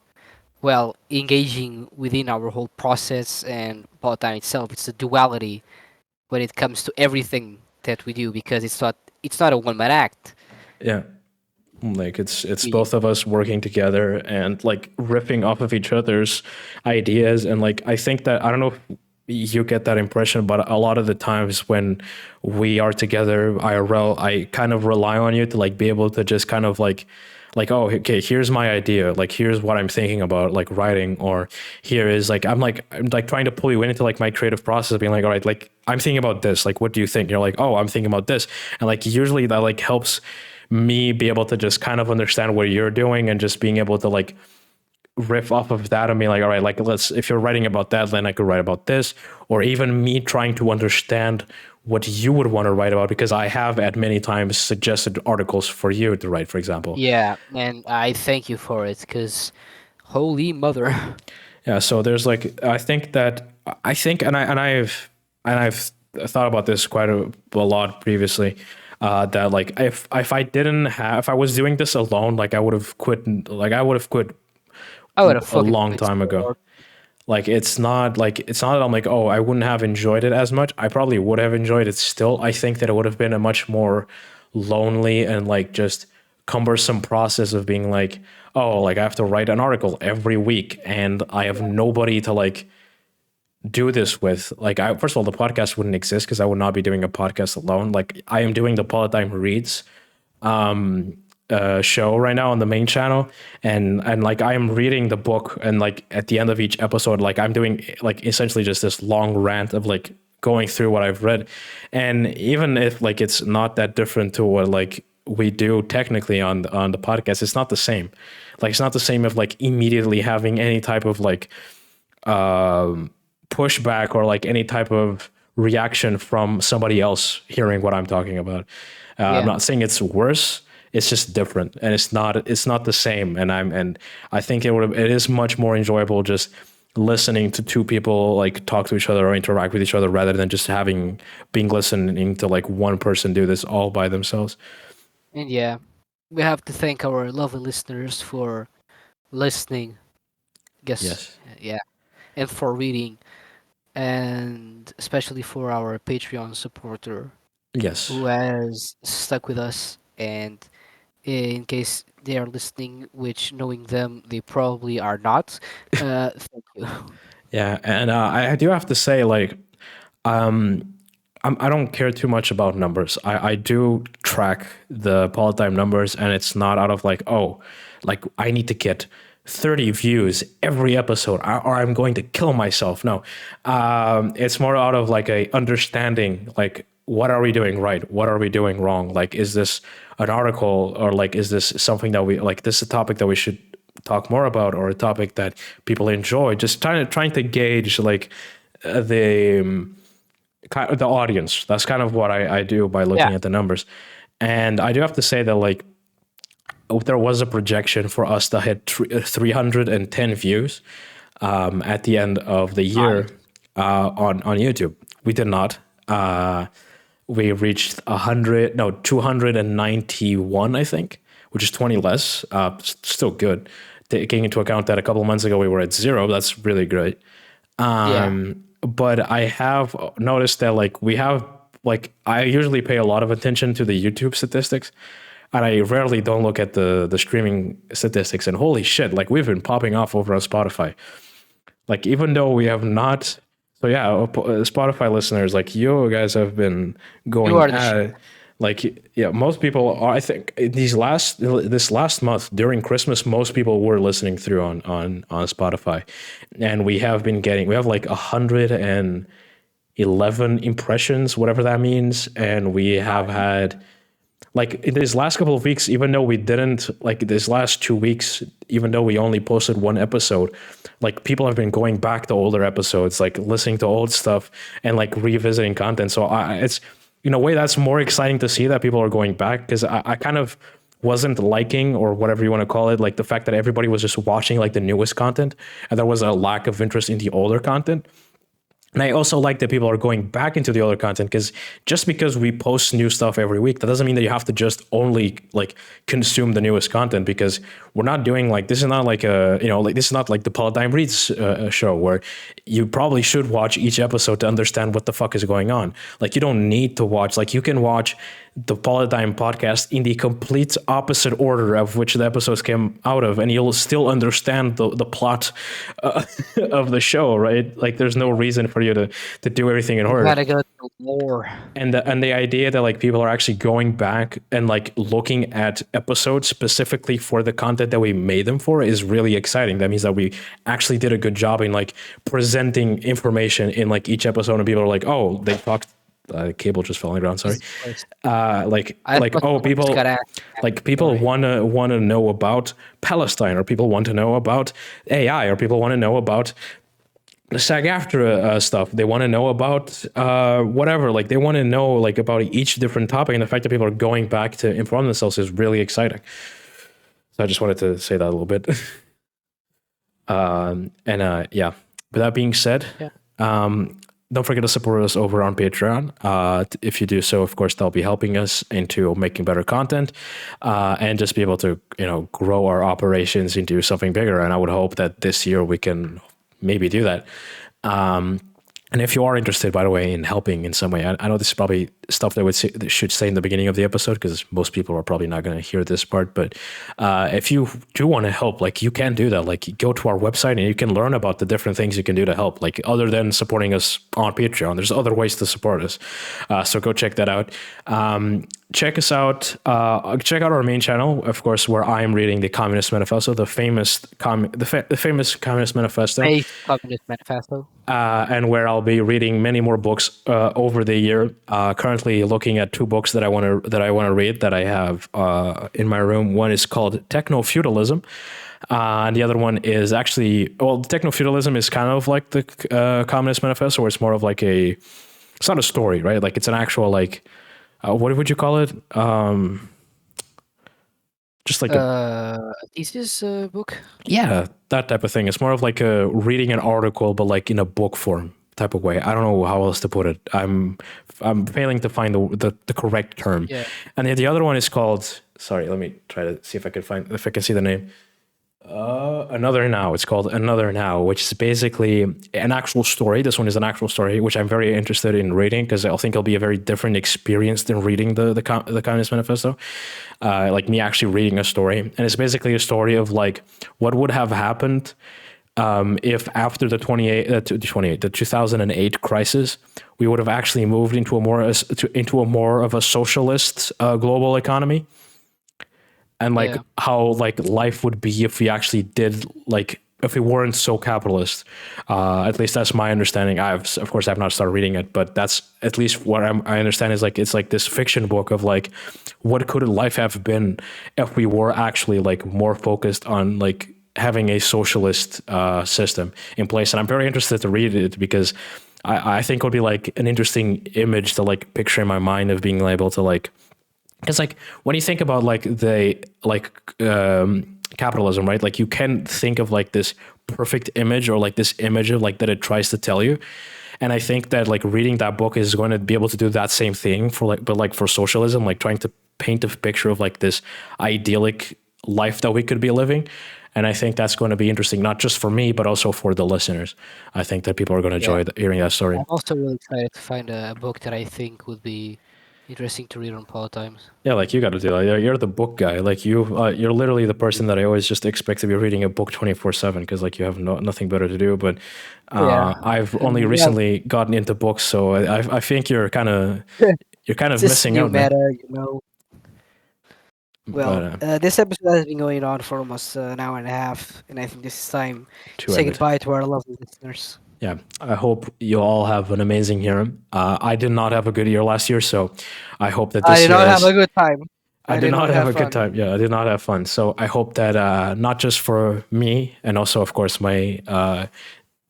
well engaging within our whole process and Politdigm itself. It's the duality when it comes to everything that we do because it's not a one man act. Yeah. Like it's We both of us working together and like riffing off of each other's ideas. And like I think that I don't know if you get that impression, but a lot of the times when we are together IRL, I kind of rely on you to like be able to just kind of like, oh, okay, here's my idea, like here's what I'm thinking about like writing, or here is like I'm like trying to pull you into like my creative process, being like, all right, like I'm thinking about this, like what do you think? You're like, oh, I'm thinking about this. And like usually that like helps me be able to just kind of understand what you're doing, and just being able to like riff off of that and be like, all right, like let's, if you're writing about that, then I could write about this, or even me trying to understand what you would want to write about, because I have at many times suggested articles for you to write, for example. Yeah, and I thank you for it, because holy mother. Yeah, so there's like, I think, and I've thought about this quite a lot previously. That like if I didn't have, if I was doing this alone, like I would have quit. Like I would have quit I would have a fucking long quit time ago. sport. It's not that I'm like, oh, I wouldn't have enjoyed it as much. I probably would have enjoyed it still. I think that it would have been a much more lonely and like just cumbersome process of being like, oh, like I have to write an article every week and I have nobody to like do this with. Like, I, first of all, the podcast wouldn't exist because I would not be doing a podcast alone. Like, I am doing the Politdigm Reads show right now on the main channel, and like I am reading the book, and like at the end of each episode, like I'm doing like essentially just this long rant of like going through what I've read. And even if like it's not that different to what like we do technically on the podcast, it's not the same. Like it's not the same of like immediately having any type of like pushback or like any type of reaction from somebody else hearing what I'm talking about. I'm Yeah, not saying it's worse. It's just different, and it's not the same. And I think it is much more enjoyable just listening to two people like talk to each other or interact with each other rather than just being listening to like one person do this all by themselves. and yeah, we have to thank our lovely listeners for listening. Guess, Yes. yeah, and for reading, and especially for our Patreon supporter Yes. who has stuck with us. And in case they are listening, which knowing them, they probably are not. Thank you. Yeah, and I do have to say, like, I don't care too much about numbers. I do track the Politdigm numbers, and it's not out of like, oh, like I need to get 30 views every episode, or I'm going to kill myself. No, it's more out of like a understanding, like what are we doing right? What are we doing wrong? Like, is this an article, or like is this something that we like? This is a topic that we should talk more about, or a topic that people enjoy? Just trying to gauge like the the audience. That's kind of what I do by Yeah, looking at the numbers. And I do have to say that like there was a projection for us to hit 310 views at the end of the year nice. on YouTube. We did not. We reached 291, I think, which is 20 less. Still good. Taking into account that a couple of months ago we were at 0, that's really great. Yeah, But I have noticed that like we have like I usually pay a lot of attention to the YouTube statistics, and I rarely don't look at the streaming statistics. And holy shit, like we've been popping off over on Spotify. Like even though we have not, so yeah, Spotify listeners, like you guys have been you going are the shit. at like yeah, most people are. I think this last month during Christmas, most people were listening through on Spotify, and we have like 111 impressions, whatever that means, and we have had like in these last couple of weeks, even though we didn't like these last 2 weeks, even though we only posted one episode, like people have been going back to older episodes, like listening to old stuff and like revisiting content. So it's in a way that's more exciting to see that people are going back, because I kind of wasn't liking, or whatever you want to call it, like the fact that everybody was just watching like the newest content and there was a lack of interest in the older content. And I also like that people are going back into the older content, because just because we post new stuff every week, that doesn't mean that you have to just only like consume the newest content, because we're not doing like, this is not like like this is not like the Politdigm Reads show where you probably should watch each episode to understand what the fuck is going on. Like you don't need to watch, like you can watch the Politdigm podcast in the complete opposite order of which the episodes came out of, and you'll still understand the plot of the show, right? Like there's no reason for you to do everything in You order. gotta go to more. And the idea that like people are actually going back and like looking at episodes specifically for the content that we made them for is really exciting. That means that we actually did a good job in like presenting information in like each episode, and people are like, oh, they talked cable just fell on the ground. Sorry. Jesus Christ. Like I thought oh, someone just people got asked. like people Sorry. want to know about Palestine, or people want to know about AI, or people want to know about the SAG-AFTRA stuff. They want to know about whatever. Like they want to know like about each different topic, and the fact that people are going back to inform themselves is really exciting. So I just wanted to say that a little bit. Yeah. With that being said, Yeah. don't forget to support us over on Patreon. If you do so, of course, that'll be helping us into making better content and just be able to, grow our operations into something bigger. And I would hope that this year we can maybe do that. And if you are interested, by the way, in helping in some way, I know this is probably stuff that should say in the beginning of the episode, because most people are probably not going to hear this part. But if you do want to help, like you can do that. Like go to our website and you can learn about the different things you can do to help. Like other than supporting us on Patreon, there's other ways to support us. So go check that out. Check us out. Check out our main channel, of course, where I am reading the Communist Manifesto, the famous Communist Manifesto. A Communist Manifesto. And where I'll be reading many more books over the year. Currently looking at two books that I want to read that I have in my room. One is called Techno-Feudalism, and the other one is actually, Techno-Feudalism is kind of like the Communist Manifesto, where it's more of like it's not a story, right? Like it's an actual what would you call it? Just like a thesis book. Yeah, that type of thing. It's more of like reading an article, but like in a book form type of way. I don't know how else to put it. I'm failing to find the correct term. Yeah. And the other one is called. Sorry, let me try to see if I can see the name. Another Now. It's called Another Now, which is basically an actual story. This one is an actual story, which I'm very interested in reading, because I think it'll be a very different experience than reading the Communist Manifesto. Like me actually reading a story, and it's basically a story of like what would have happened if after the 2008 crisis, we would have actually moved into a more of a socialist global economy. And like how like life would be if we actually did, like if we weren't so capitalist. At least that's my understanding. Of course I've not started reading it, but that's at least what I understand is like it's like this fiction book of like what could life have been if we were actually like more focused on like having a socialist system in place. And I'm very interested to read it, because I think it would be like an interesting image to like picture in my mind of being able to like. Because like when you think about like capitalism, right? Like you can think of like this perfect image, or like this image of like that it tries to tell you. And I think that like reading that book is going to be able to do that same thing for socialism, like trying to paint a picture of like this idyllic life that we could be living. And I think that's going to be interesting, not just for me, but also for the listeners. I think that people are going to enjoy hearing that story. I'm also really excited to find a book that I think would be interesting to read on Politdigm. Yeah, like you got to do that. You're the book guy. Like you're literally the person that I always just expect to be reading a book 24/7, because like you have nothing better to do. But I've only recently gotten into books, so I think you're kind of missing out. Meta, you know. Well, this episode has been going on for almost an hour and a half, and I think this is time to say goodbye to our lovely listeners. Yeah, I hope you all have an amazing year. I did not have a good year last year, so I hope that this year. I did not have a good time. I did not have a good time. Yeah, I did not have fun. So I hope that not just for me, and also, of course, my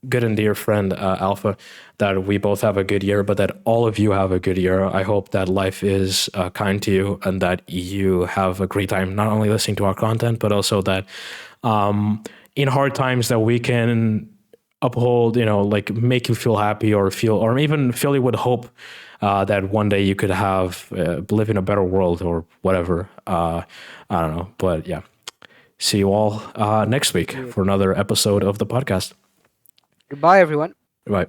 good and dear friend Alpha, that we both have a good year, but that all of you have a good year. I hope that life is kind to you, and that you have a great time, not only listening to our content, but also that in hard times that we can uphold, like make you feel happy, or even fill you with hope that one day you could live in a better world or whatever. I don't know, but yeah. See you all next week for another episode of the podcast. Goodbye, everyone. Bye.